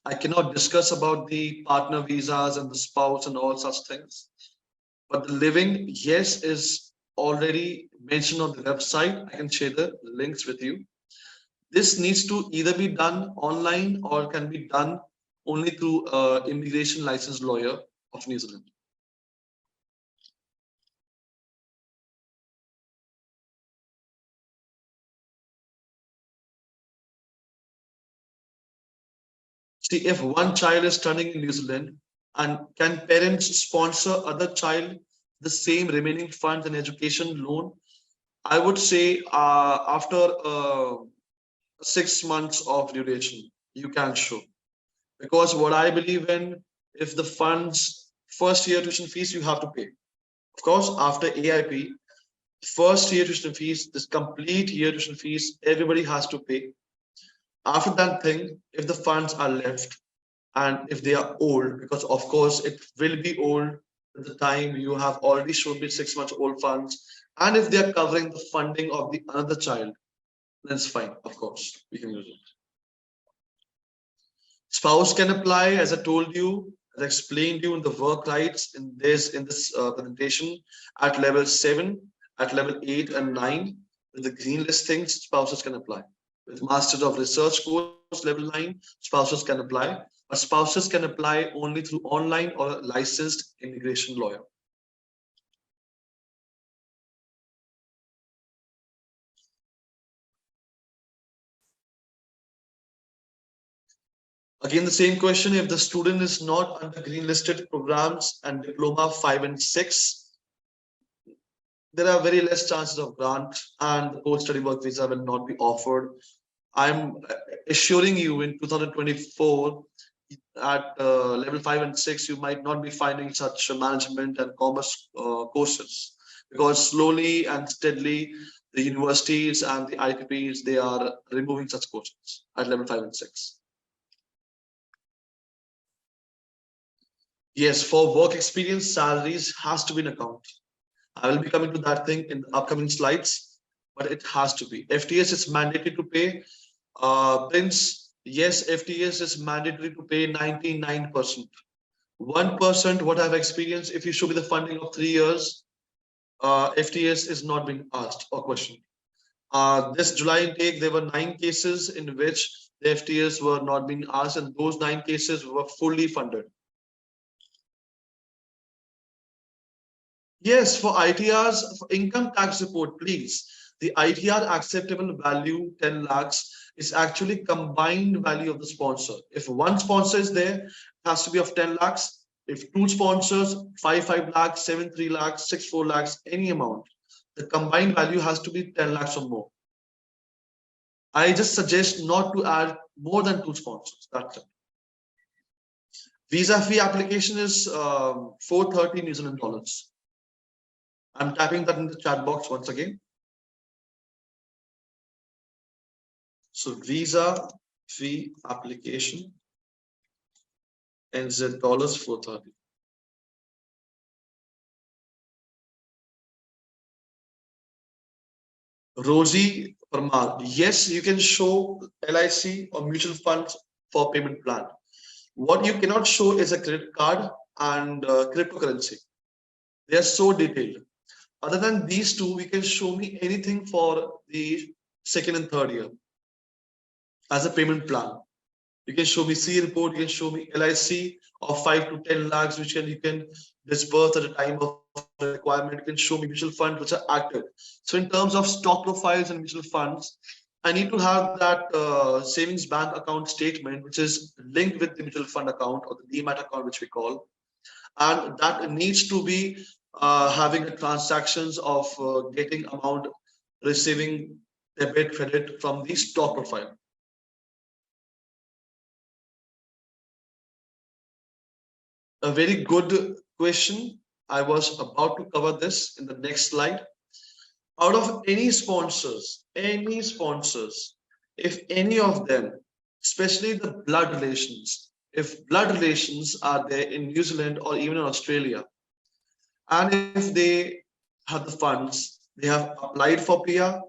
I cannot discuss about the partner visas and the spouse and all such things. But the living, yes, is already mentioned on the website. I can share the links with you. This needs to either be done online or can be done only through immigration licensed lawyer of New Zealand. See, if one child is studying in New Zealand, and can parents sponsor other child the same remaining funds and education loan? I would say after 6 months of duration, you can show. Because what I believe in, if the funds first year tuition fees you have to pay. Of course, after AIP, first year tuition fees, this complete year tuition fees, everybody has to pay. After that thing, if the funds are left and if they are old, because of course it will be old at the time you have already shown me 6 months old funds, and if they are covering the funding of the another child, then it's fine. Of course, we can use it. Spouse can apply, as I told you, as I explained you in the work rights in this presentation, at level 7, at level 8 and 9, with the green listings, spouses can apply. With Masters of Research course level 9, spouses can apply, but spouses can apply only through online or licensed immigration lawyer. Again, the same question, if the student is not under green listed programs and diploma 5 and 6, there are very less chances of grant and the post-study work visa will not be offered. I'm assuring you in 2024 at level 5 and 6, you might not be finding such management and commerce courses, because slowly and steadily the universities and the IPPs, they are removing such courses at level 5 and 6. Yes, for work experience, salaries has to be in account. I will be coming to that thing in the upcoming slides, but it has to be. FTS is mandatory to pay. Prince, yes, FTS is mandatory to pay 99%. 1%, what I've experienced, if you show me the funding of 3 years, FTS is not being asked or questioned. This July intake, there were 9 cases in which the FTS were not being asked, and those 9 cases were fully funded. Yes, for ITRs, for income tax report, please. The ITR acceptable value 10 lakhs is actually combined value of the sponsor. If one sponsor is there, it has to be of 10 lakhs. If two sponsors, 5 lakhs, 7 3 lakhs, 6 4 lakhs, any amount, the combined value has to be 10 lakhs or more. I just suggest not to add more than 2 sponsors. That's it. Visa fee application is 430 New Zealand dollars. I'm typing that in the chat box once again. So visa fee application NZ dollars 430. Rosie Parmar, yes, you can show LIC or mutual funds for payment plan. What you cannot show is a credit card and cryptocurrency. They are so detailed. Other than these two, we can show me anything for the second and third year as a payment plan. You can show me C report, you can show me LIC of 5 to 10 lakhs, which you can disburse at the time of requirement. You can show me mutual funds which are active. So in terms of stock profiles and mutual funds, I need to have that savings bank account statement, which is linked with the mutual fund account or the demat account, which we call, and that needs to be having the transactions of getting amount, receiving debit, credit from the stock profile. A very good question. I was about to cover this in the next slide. Out of any sponsors, if any of them, especially the blood relations, if blood relations are there in New Zealand or even in Australia, and if they have the funds, they have applied for PR,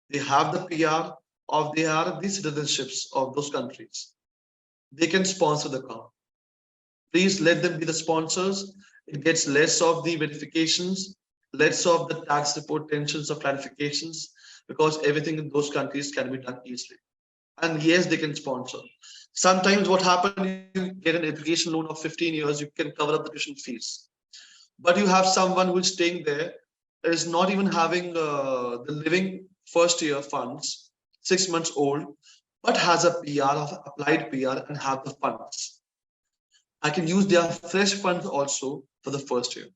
they have the PR, or they are the citizenships of those countries, they can sponsor the car. Please let them be the sponsors. It gets less of the verifications, less of the tax report tensions of clarifications, because everything in those countries can be done easily. And yes, they can sponsor. Sometimes what happens, you get an education loan of 15 years, you can cover up the tuition fees. But you have someone who is staying there, is not even having the living first year funds, 6 months old, but has a PR of applied PR and have the funds. I can use their fresh funds also for the first year.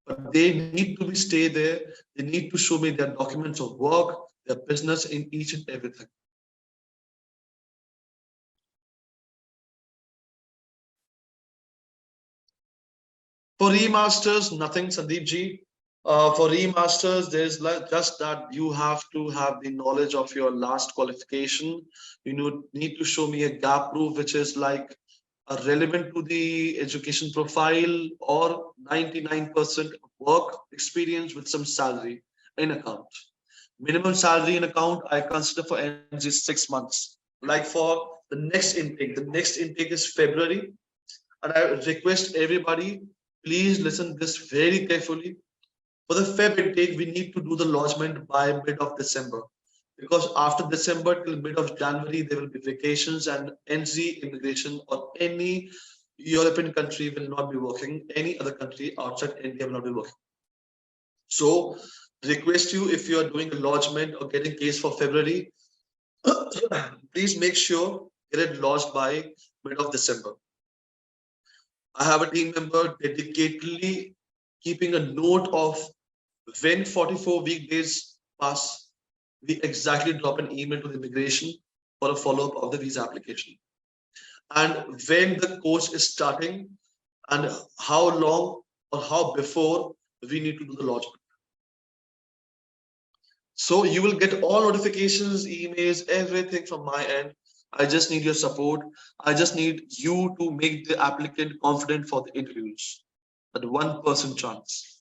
But they need to be stay there. They need to show me their documents of work, their business in each and everything. For remasters, nothing, Sandeep ji. For remasters, there's just that you have to have the knowledge of your last qualification. You need to show me a gap proof, which is like relevant to the education profile, or 99% work experience with some salary in account. Minimum salary in account, I consider for NG 6 months. Like for the next intake is February. And I request everybody, please listen this very carefully. For the Feb intake, we need to do the lodgement by mid of December, because after December till mid of January, there will be vacations and NZ immigration or any European country will not be working. Any other country outside India will not be working. So request you, if you are doing a lodgement or getting case for February, please make sure get it lodged by mid of December. I have a team member dedicatedly keeping a note of when 44 weekdays pass, we exactly drop an email to the immigration for a follow-up of the visa application. And when the course is starting and how long or how before we need to do the lodgement. So you will get all notifications, emails, everything from my end. I just need your support. I just need you to make the applicant confident for the interviews. That 1% chance.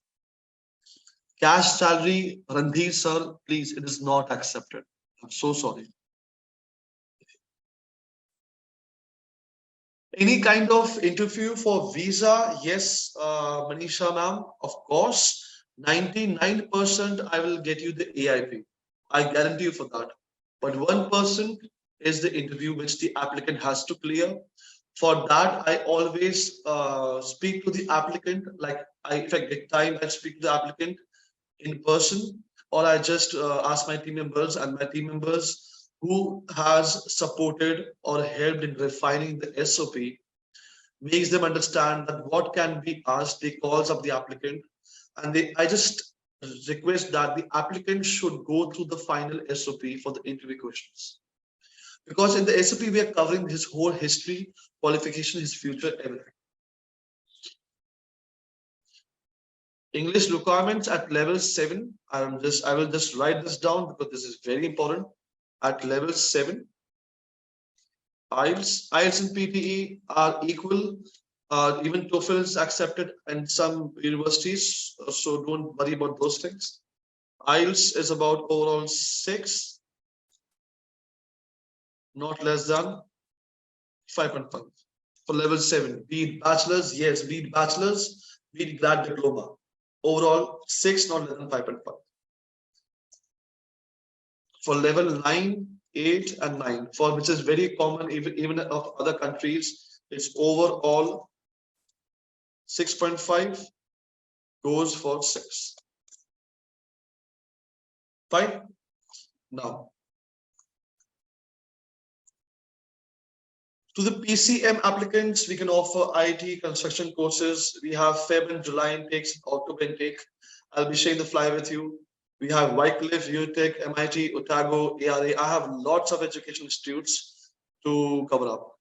Cash salary, Randhir sir, please, it is not accepted. I'm so sorry. Any kind of interview for visa? Yes, Manisha ma'am, of course. 99% I will get you the AIP. I guarantee you for that. But 1% is the interview which the applicant has to clear. For that, I always speak to the applicant. Like if I get time, I speak to the applicant in person, or I just ask my team members, and my team members who has supported or helped in refining the SOP makes them understand that what can be asked, they calls up the applicant, and I just request that the applicant should go through the final SOP for the interview questions. Because in the SOP, we are covering his whole history, qualification, his future, everything. English requirements at level 7. I will just write this down because this is very important. At level 7, IELTS and PTE are equal. Even TOEFL is accepted in some universities, so don't worry about those things. IELTS is about overall 6, not less than 5.5. For level 7, be it bachelor's, yes, be it bachelor's, be it grad diploma. Overall 6, not less than 5.5. For level 9, 8, and 9, for which is very common even of other countries. It's overall 6.5 goes for 6. Fine. Now, to the PCM applicants, we can offer IT construction courses. We have Feb and July intakes, October intake. I'll be sharing the flyer with you. We have Wycliffe, UTech, MIT, Otago, ARA. I have lots of education institutes to cover up.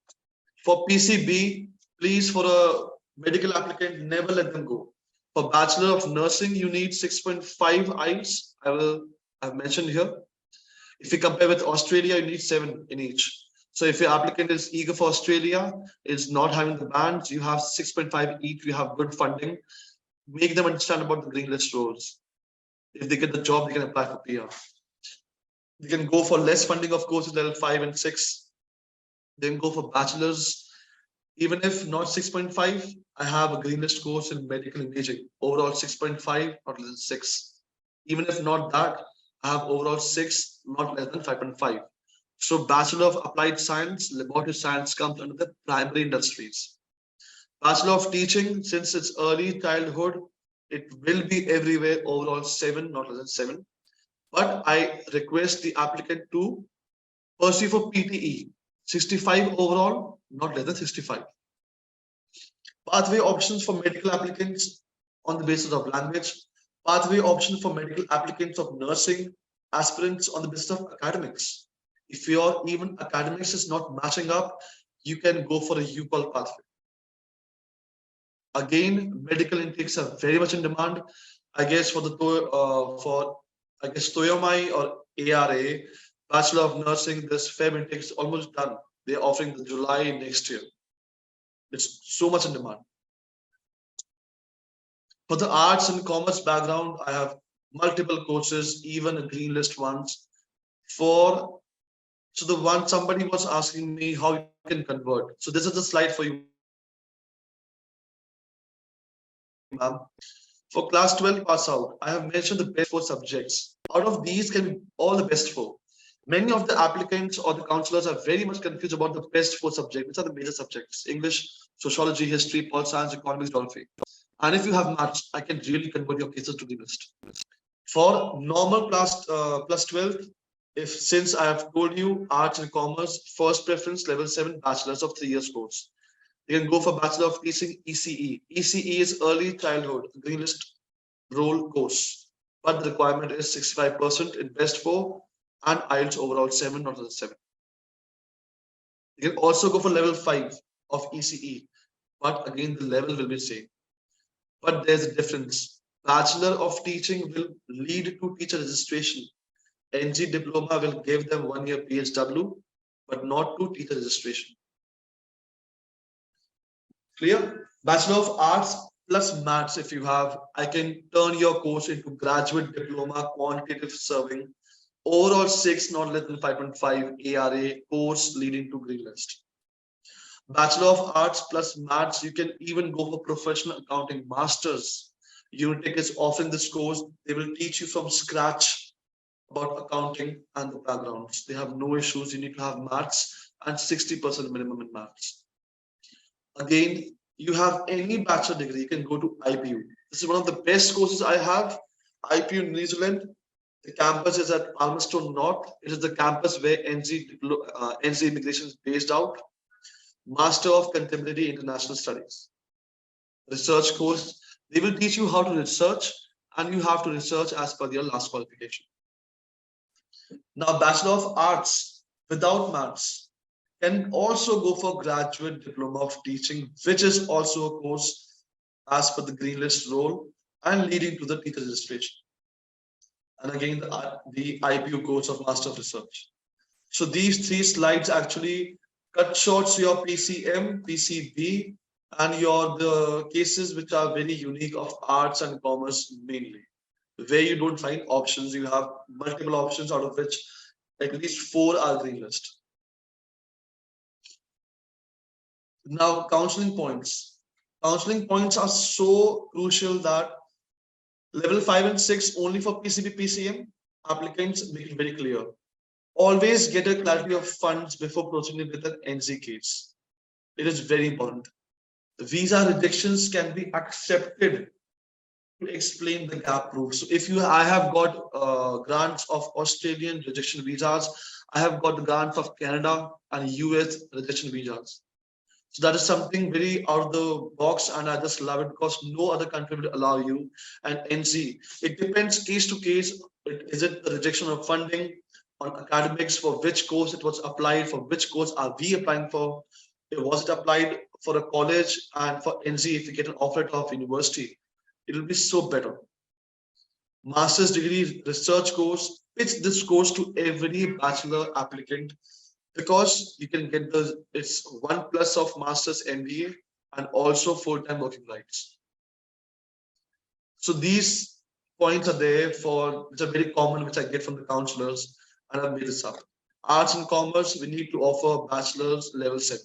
For PCB, please, for a medical applicant, never let them go. For Bachelor of Nursing, you need 6.5 IELTS. I've mentioned here. If you compare with Australia, you need 7 in each. So if your applicant is eager for Australia, is not having the bands, you have 6.5 each, you have good funding. Make them understand about the green list roles. If they get the job, they can apply for PR. They can go for less funding of courses, level 5 and 6. Then go for bachelors. Even if not 6.5, I have a green list course in medical imaging, overall 6.5 or less than 6. Even if not that, I have overall 6, not less than 5.5. So Bachelor of Applied Science, Laboratory Science comes under the primary industries. Bachelor of Teaching, since it's early childhood, it will be everywhere, overall 7, not less than 7. But I request the applicant to pursue for PTE, 65 overall, not less than 65. Pathway options for medical applicants on the basis of language. Pathway options for medical applicants of nursing aspirants on the basis of academics. If your even academics is not matching up, you can go for a UCall pathway. Again, medical intakes are very much in demand. I guess for the Toyomai or ARA, Bachelor of Nursing, this Feb intake is almost done. They're offering the July next year. It's so much in demand. For the arts and commerce background, I have multiple courses, even green list ones. So the one somebody was asking me how you can convert. So this is the slide for you, ma'am. For class 12 pass out, I have mentioned the best 4 subjects. Out of these can be all the best 4. Many of the applicants or the counselors are very much confused about the best 4 subjects, which are the major subjects: English, sociology, history, political science, economics, geography. And if you have maths, I can really convert your cases to the list. For normal class plus 12, since I have told you arts and commerce, first preference level 7 bachelor's of 3 years course. You can go for Bachelor of Teaching ECE. ECE is early childhood green list role course, but the requirement is 65% in best 4 and IELTS overall 7, not 7. You can also go for level 5 of ECE, but again the level will be same. But there's a difference. Bachelor of Teaching will lead to teacher registration. NG diploma will give them 1 year PSW, but not to teacher registration. Clear? Bachelor of Arts plus Maths, if you have, I can turn your course into graduate diploma, quantitative serving, overall 6, not less than 5.5 ARA course leading to green list. Bachelor of Arts plus Maths, you can even go for professional accounting masters. Unitech is offering this course. They will teach you from scratch about accounting and the backgrounds. They have no issues. You need to have maths and 60% minimum in maths. Again, you have any bachelor degree, you can go to IPU. This is one of the best courses I have. IPU New Zealand. The campus is at Palmerston North. It is the campus where NZ Immigration is based out. Master of Contemporary International Studies. Research course. They will teach you how to research, and you have to research as per your last qualification. Now, Bachelor of Arts without maths can also go for Graduate Diploma of Teaching, which is also a course as per the green list role and leading to the teacher registration. And again, the IPU course of Master of Research. So these 3 slides actually cut shorts your PCM, PCB, and the cases which are very unique of arts and commerce mainly. Where you don't find options, you have multiple options, out of which at least 4 are green list. Now, counseling points. Counseling points are so crucial that level 5 and 6 only for PCB, PCM applicants, make it very clear. Always get a clarity of funds before proceeding with an NZ case. It is very important. The visa rejections can be accepted to explain the gap proof. So if I have got grants of Australian rejection visas, I have got grants of Canada and US rejection visas. So that is something very out of the box, and I just love it because no other country will allow you. And NC, it depends case to case. Is it the rejection of funding on academics for which course it was applied, for which course are we applying for? Was it applied for a college? And for NC, if you get an offer letter of university, it will be so better. Master's degree research course, pitch this course to every bachelor applicant because you can get it's 1+ of master's MBA and also full-time working rights. So these points are there for, which are very common, which I get from the counselors, and I've made this up. Arts and commerce, we need to offer bachelor's level 7.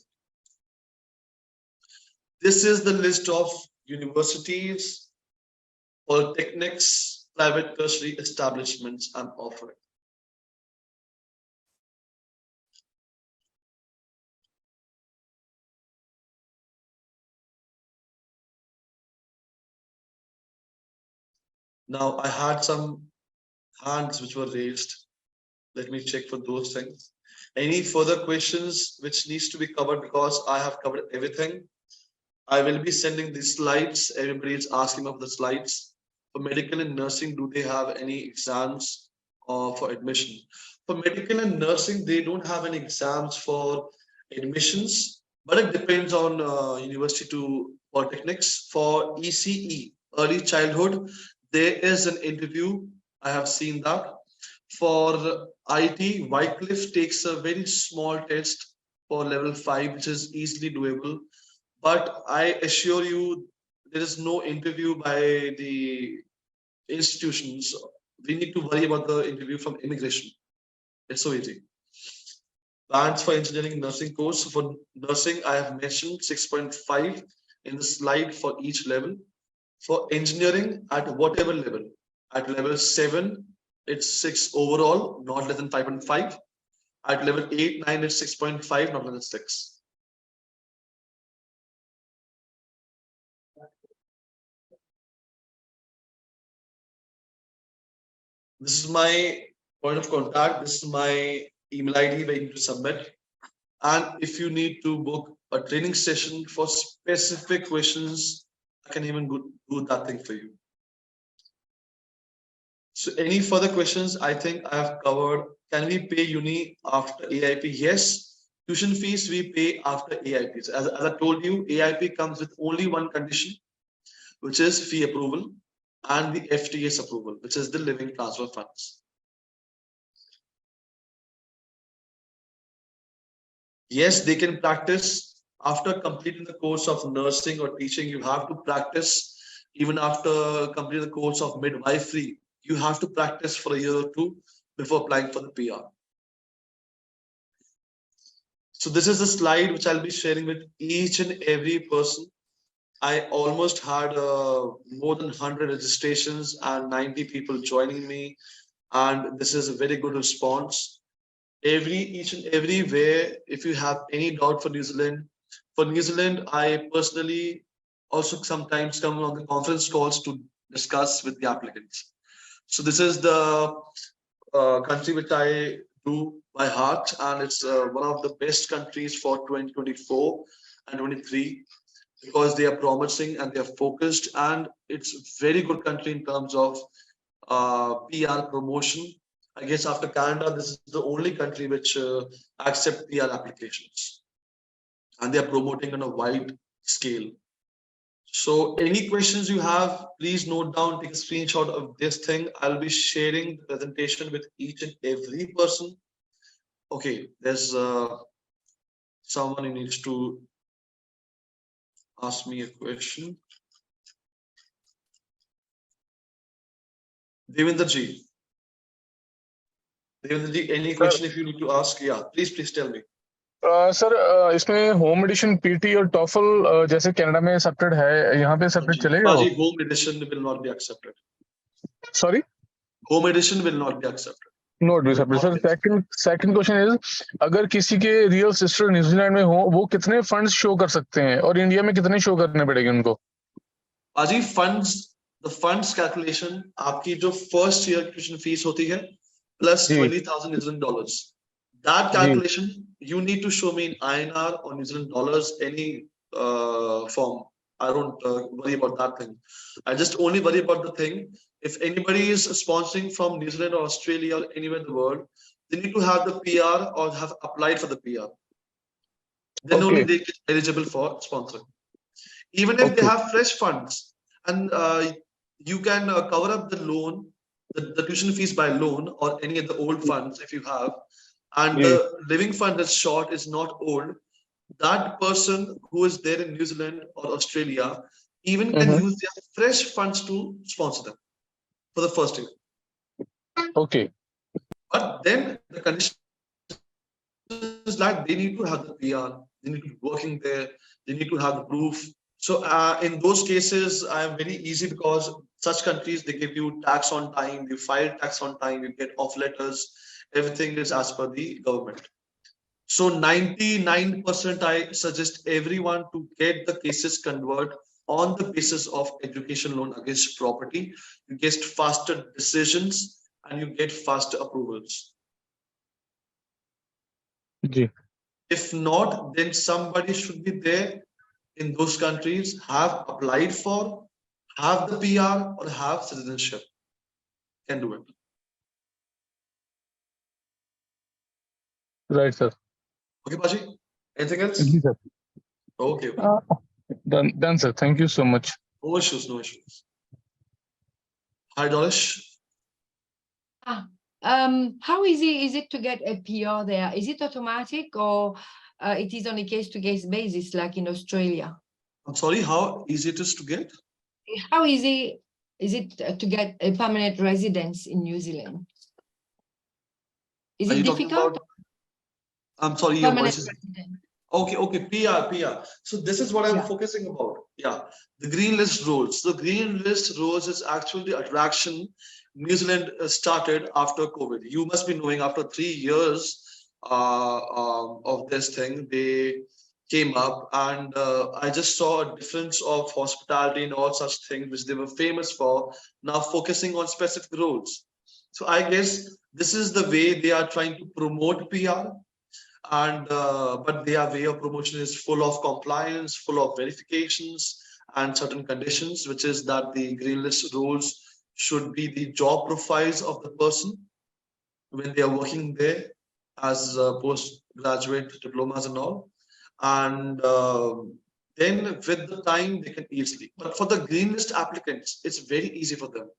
This is the list of universities, polytechnics, private tertiary establishments I'm offering. Now, I had some hands which were raised. Let me check for those things. Any further questions which needs to be covered, because I have covered everything. I will be sending these slides. Everybody is asking of the slides. For medical and nursing, do they have any exams for admission? For medical and nursing, they don't have any exams for admissions, but it depends on university to polytechnics. For ECE, early childhood, there is an interview. I have seen that. For IT, Wycliffe takes a very small test for level 5, which is easily doable. But I assure you, there is no interview by the institutions. We need to worry about the interview from immigration. It's so easy. Bands for engineering nursing course. For nursing, I have mentioned 6.5 in the slide for each level. For engineering, at whatever level, at level 7, it's 6 overall, not less than 5.5. At level 8, 9, it's 6.5, not less than 6. This is my point of contact. This is my email ID where you need to submit. And if you need to book a training session for specific questions, I can even do that thing for you. So any further questions? I think I have covered. Can we pay uni after AIP? Yes. Tuition fees we pay after AIP. As I told you, AIP comes with only one condition, which is fee approval and the FTS approval, which is the living transfer funds. Yes, they can practice after completing the course of nursing or teaching. You have to practice even after completing the course of midwifery. You have to practice for a year or 2 before applying for the PR. So this is the slide which I'll be sharing with each and every person. I almost had more than 100 registrations and 90 people joining me. And this is a very good response. Each and everywhere, if you have any doubt for New Zealand, I personally also sometimes come on the conference calls to discuss with the applicants. So this is the country which I do by heart, and it's one of the best countries for 2024 and 23 because they are promising and they are focused, and it's a very good country in terms of PR promotion. I guess after Canada, this is the only country which accepts PR applications, and they are promoting on a wide scale. So any questions you have, please note down, take a screenshot of this thing. I'll be sharing the presentation with each and every person. Okay, there's someone who needs to ask me a question. Devendraji. Devendraji, any question if you need to ask? Yeah, please tell me. Sir इसमें home edition PT और टॉफल जैसे Canada में accepted है, यहाँ पे accepted चलेगा? Home edition will not be accepted. Sorry? Home edition will not be accepted. Note भी separate sir. Second question is, अगर किसी के रियल सिस्टर न्यूजीलैंड में हो, वो कितने फंड्स शो कर सकते हैं और इंडिया में कितने शो करने पड़ेंगे उनको? अजी फंड्स कैलकुलेशन आपकी जो फर्स्ट ईयर ट्यूशन फीस होती है प्लस जी $20,000 New Zealand dollars. That जी calculation you need to show me in INR or New Zealand dollars, any form. I don't worry about that thing. I just only worry about the thing. If anybody is sponsoring from New Zealand or Australia or anywhere in the world, they need to have the PR or have applied for the PR. Then okay only they get eligible for sponsoring. Even if they okay have fresh funds and you can cover up the loan, the tuition fees by loan or any of the old funds if you have, and जी the living fund is short, is not old, that person who is there in New Zealand or Australia even can use their fresh funds to sponsor them for the first year. Okay But then the condition is like they need to have the PR, they need to be working there, they need to have the proof. So in those cases, I am very easy because such countries, they give you tax on time, you file tax on time, you get off letters, everything is as per the government. So 99% I suggest everyone to get the cases convert on the basis of education loan against property. You get faster decisions and you get faster approvals. जी If not, then somebody should be there in those countries, have applied for, have the PR or have citizenship. Can do it. Right sir. Okay, Paji? Anything else? जी sir. Okay, okay. Done sir, thank you so much. No issues, no issues. Hi, Dolish. How easy is it to get a PR there? Is it automatic or it is on a case-to-case basis like in Australia? I'm sorry, how easy it is to get? How easy is it to get a permanent residence in New Zealand? Is Are it you talking difficult? about? I'm sorry, your Permanent voice is. resident. Okay, PR. So this is what I'm Yeah. focusing about. Yeah, the green list rules. The green list rules is actually the attraction New Zealand started after COVID. You must be knowing after 3 years of this thing, they came up and I just saw a difference of hospitality and all such things which they were famous for, now focusing on specific roles. So I guess this is the way they are trying to promote PR, and but their way of promotion is full of compliance, full of verifications and certain conditions, which is that the green list rules should be the job profiles of the person when they are working there as postgraduate diplomas and all, and then with the time they can easily. But for the green list applicants, it's very easy for them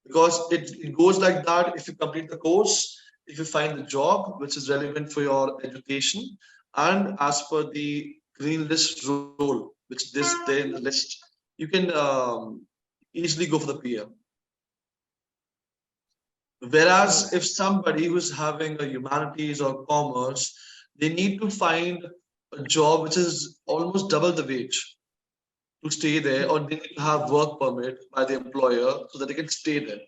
because it goes like that. If you complete the course, if you find the job which is relevant for your education, and as per the green list role, which this there in the list, you can easily go for the PR. Whereas if somebody who's having a humanities or commerce, they need to find a job which is almost double the wage to stay there, or they need to have work permit by the employer so that they can stay there.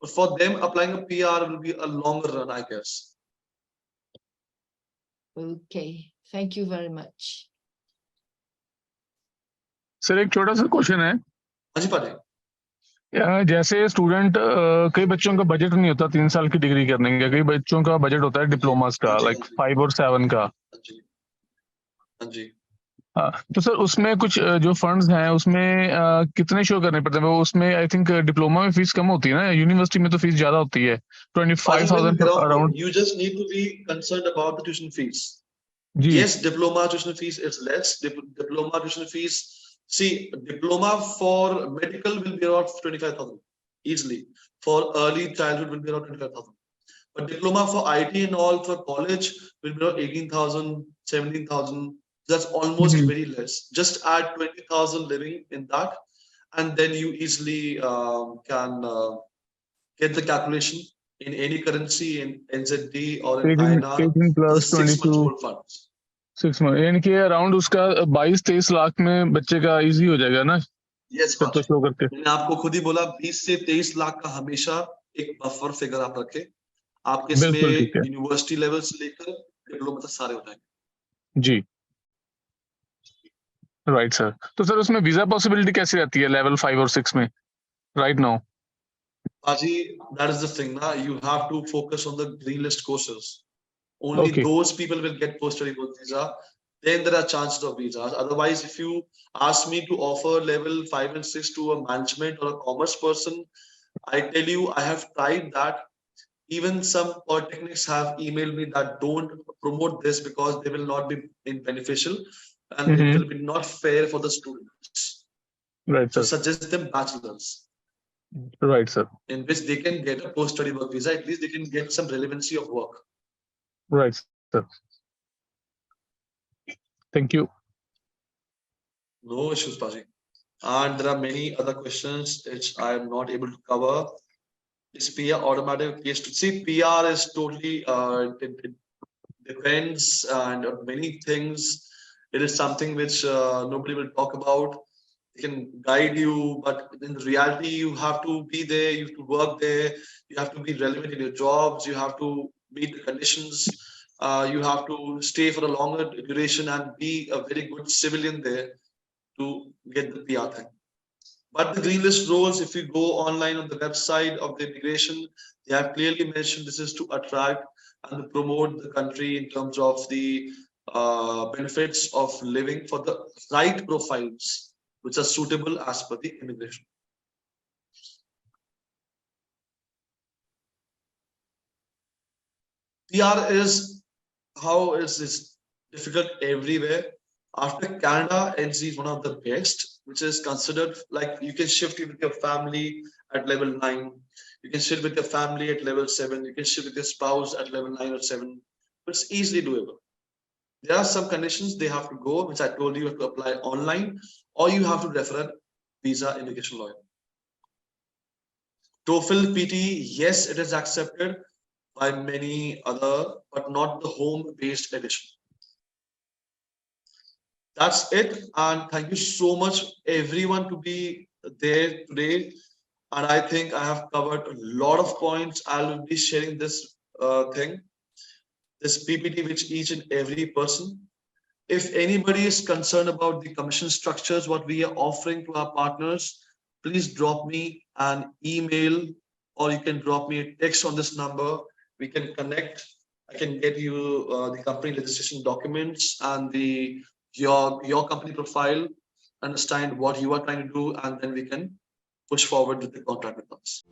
But for them, applying a PR will be a longer run, I guess. Okay, thank you very much. Sir एक छोटा सा question है, Haji Pade. जैसे student, कई बच्चों का budget नहीं होता 3 साल की डिग्री करने का, कई बच्चों का बजट होता है डिप्लोमास का, लाइक 5 और 7 का। Haji. हाँ, तो सर उसमें कुछ जो फंड्स हैं उसमें कितने शो करने पड़ते हैं? वो उसमें आई थिंक डिप्लोमा में फीस कम होती है ना, यूनिवर्सिटी में तो फीस ज्यादा होती है, 25,000 around. You just need to be concerned about the tuition fees. जी Yes, diploma tuition fees is less. Diploma tuition fees. See, diploma for medical will be around 25,000 easily. For early childhood will be around 25,000. But diploma for IT and all for college will be around 18,000, 17,000. That's almost very less. Just add 20,000 living in that, and then you easily can get the calculation in any currency, in NZD or in 18 INR, for the plus 6-month 22 old funds. 6 month, यानी कि around उसका 22-23 लाख में बच्चे का easy हो जाएगा ना, Yes, फिर तो Paji. शो करके। मैंने आपको खुद ही बोला 20 से 23 लाख का हमेशा एक बफर फिगर आप रखें, आपके बिल्कुल ठीक इसमें है यूनिवर्सिटी लेवल से लेकर डिप्लोमा तक सारे हो जाएंगे। जी, राइट सर। तो सर उसमें वीजा पॉसिबिलिटी कैसी रहती है लेवल 5 और 6 में right now? Aji, that is the thing. Now you have to focus on the green list courses. Only okay those people will get post-study work visa. Then there are chances of visas. Otherwise, if you ask me to offer level 5 and 6 to a management or a commerce person, I tell you, I have tried that. Even some polytechnics have emailed me that don't promote this because they will not be beneficial and it will be not fair for the students. Right So sir, suggest them bachelors right sir, in which they can get a post-study work visa. At least they can get some relevancy of work. Right sir, thank you. No issues, Paji. And there are many other questions which I am not able to cover. Is PR automatic? Yes. See, PR is totally it depends and on many things. It is something which nobody will talk about. They can guide you, but in reality, you have to be there. You have to work there. You have to be relevant in your jobs. You have to meet the conditions. You have to stay for a longer duration and be a very good civilian there to get the PR thing. But the green list roles, if you go online on the website of the immigration, they have clearly mentioned this is to attract and promote the country in terms of the benefits of living for the right profiles which are suitable as per the immigration. PR is how is this difficult everywhere. After Canada, NC is one of the best, which is considered like you can shift it with your family at level 9. You can shift with your family at level 7. You can shift with your spouse at level 9 or 7. It's easily doable. There are some conditions they have to go, which I told you have to apply online, or you have to refer a visa immigration lawyer. TOEFL PT, yes, it is accepted by many other, but not the home-based edition. That's it. And thank you so much, everyone, to be there today. And I think I have covered a lot of points. I'll be sharing this this PPT with each and every person. If anybody is concerned about the commission structures, what we are offering to our partners, please drop me an email or you can drop me a text on this number. We can connect. I can get you the company registration documents and your company profile, understand what you are trying to do, and then we can push forward with the contract with us.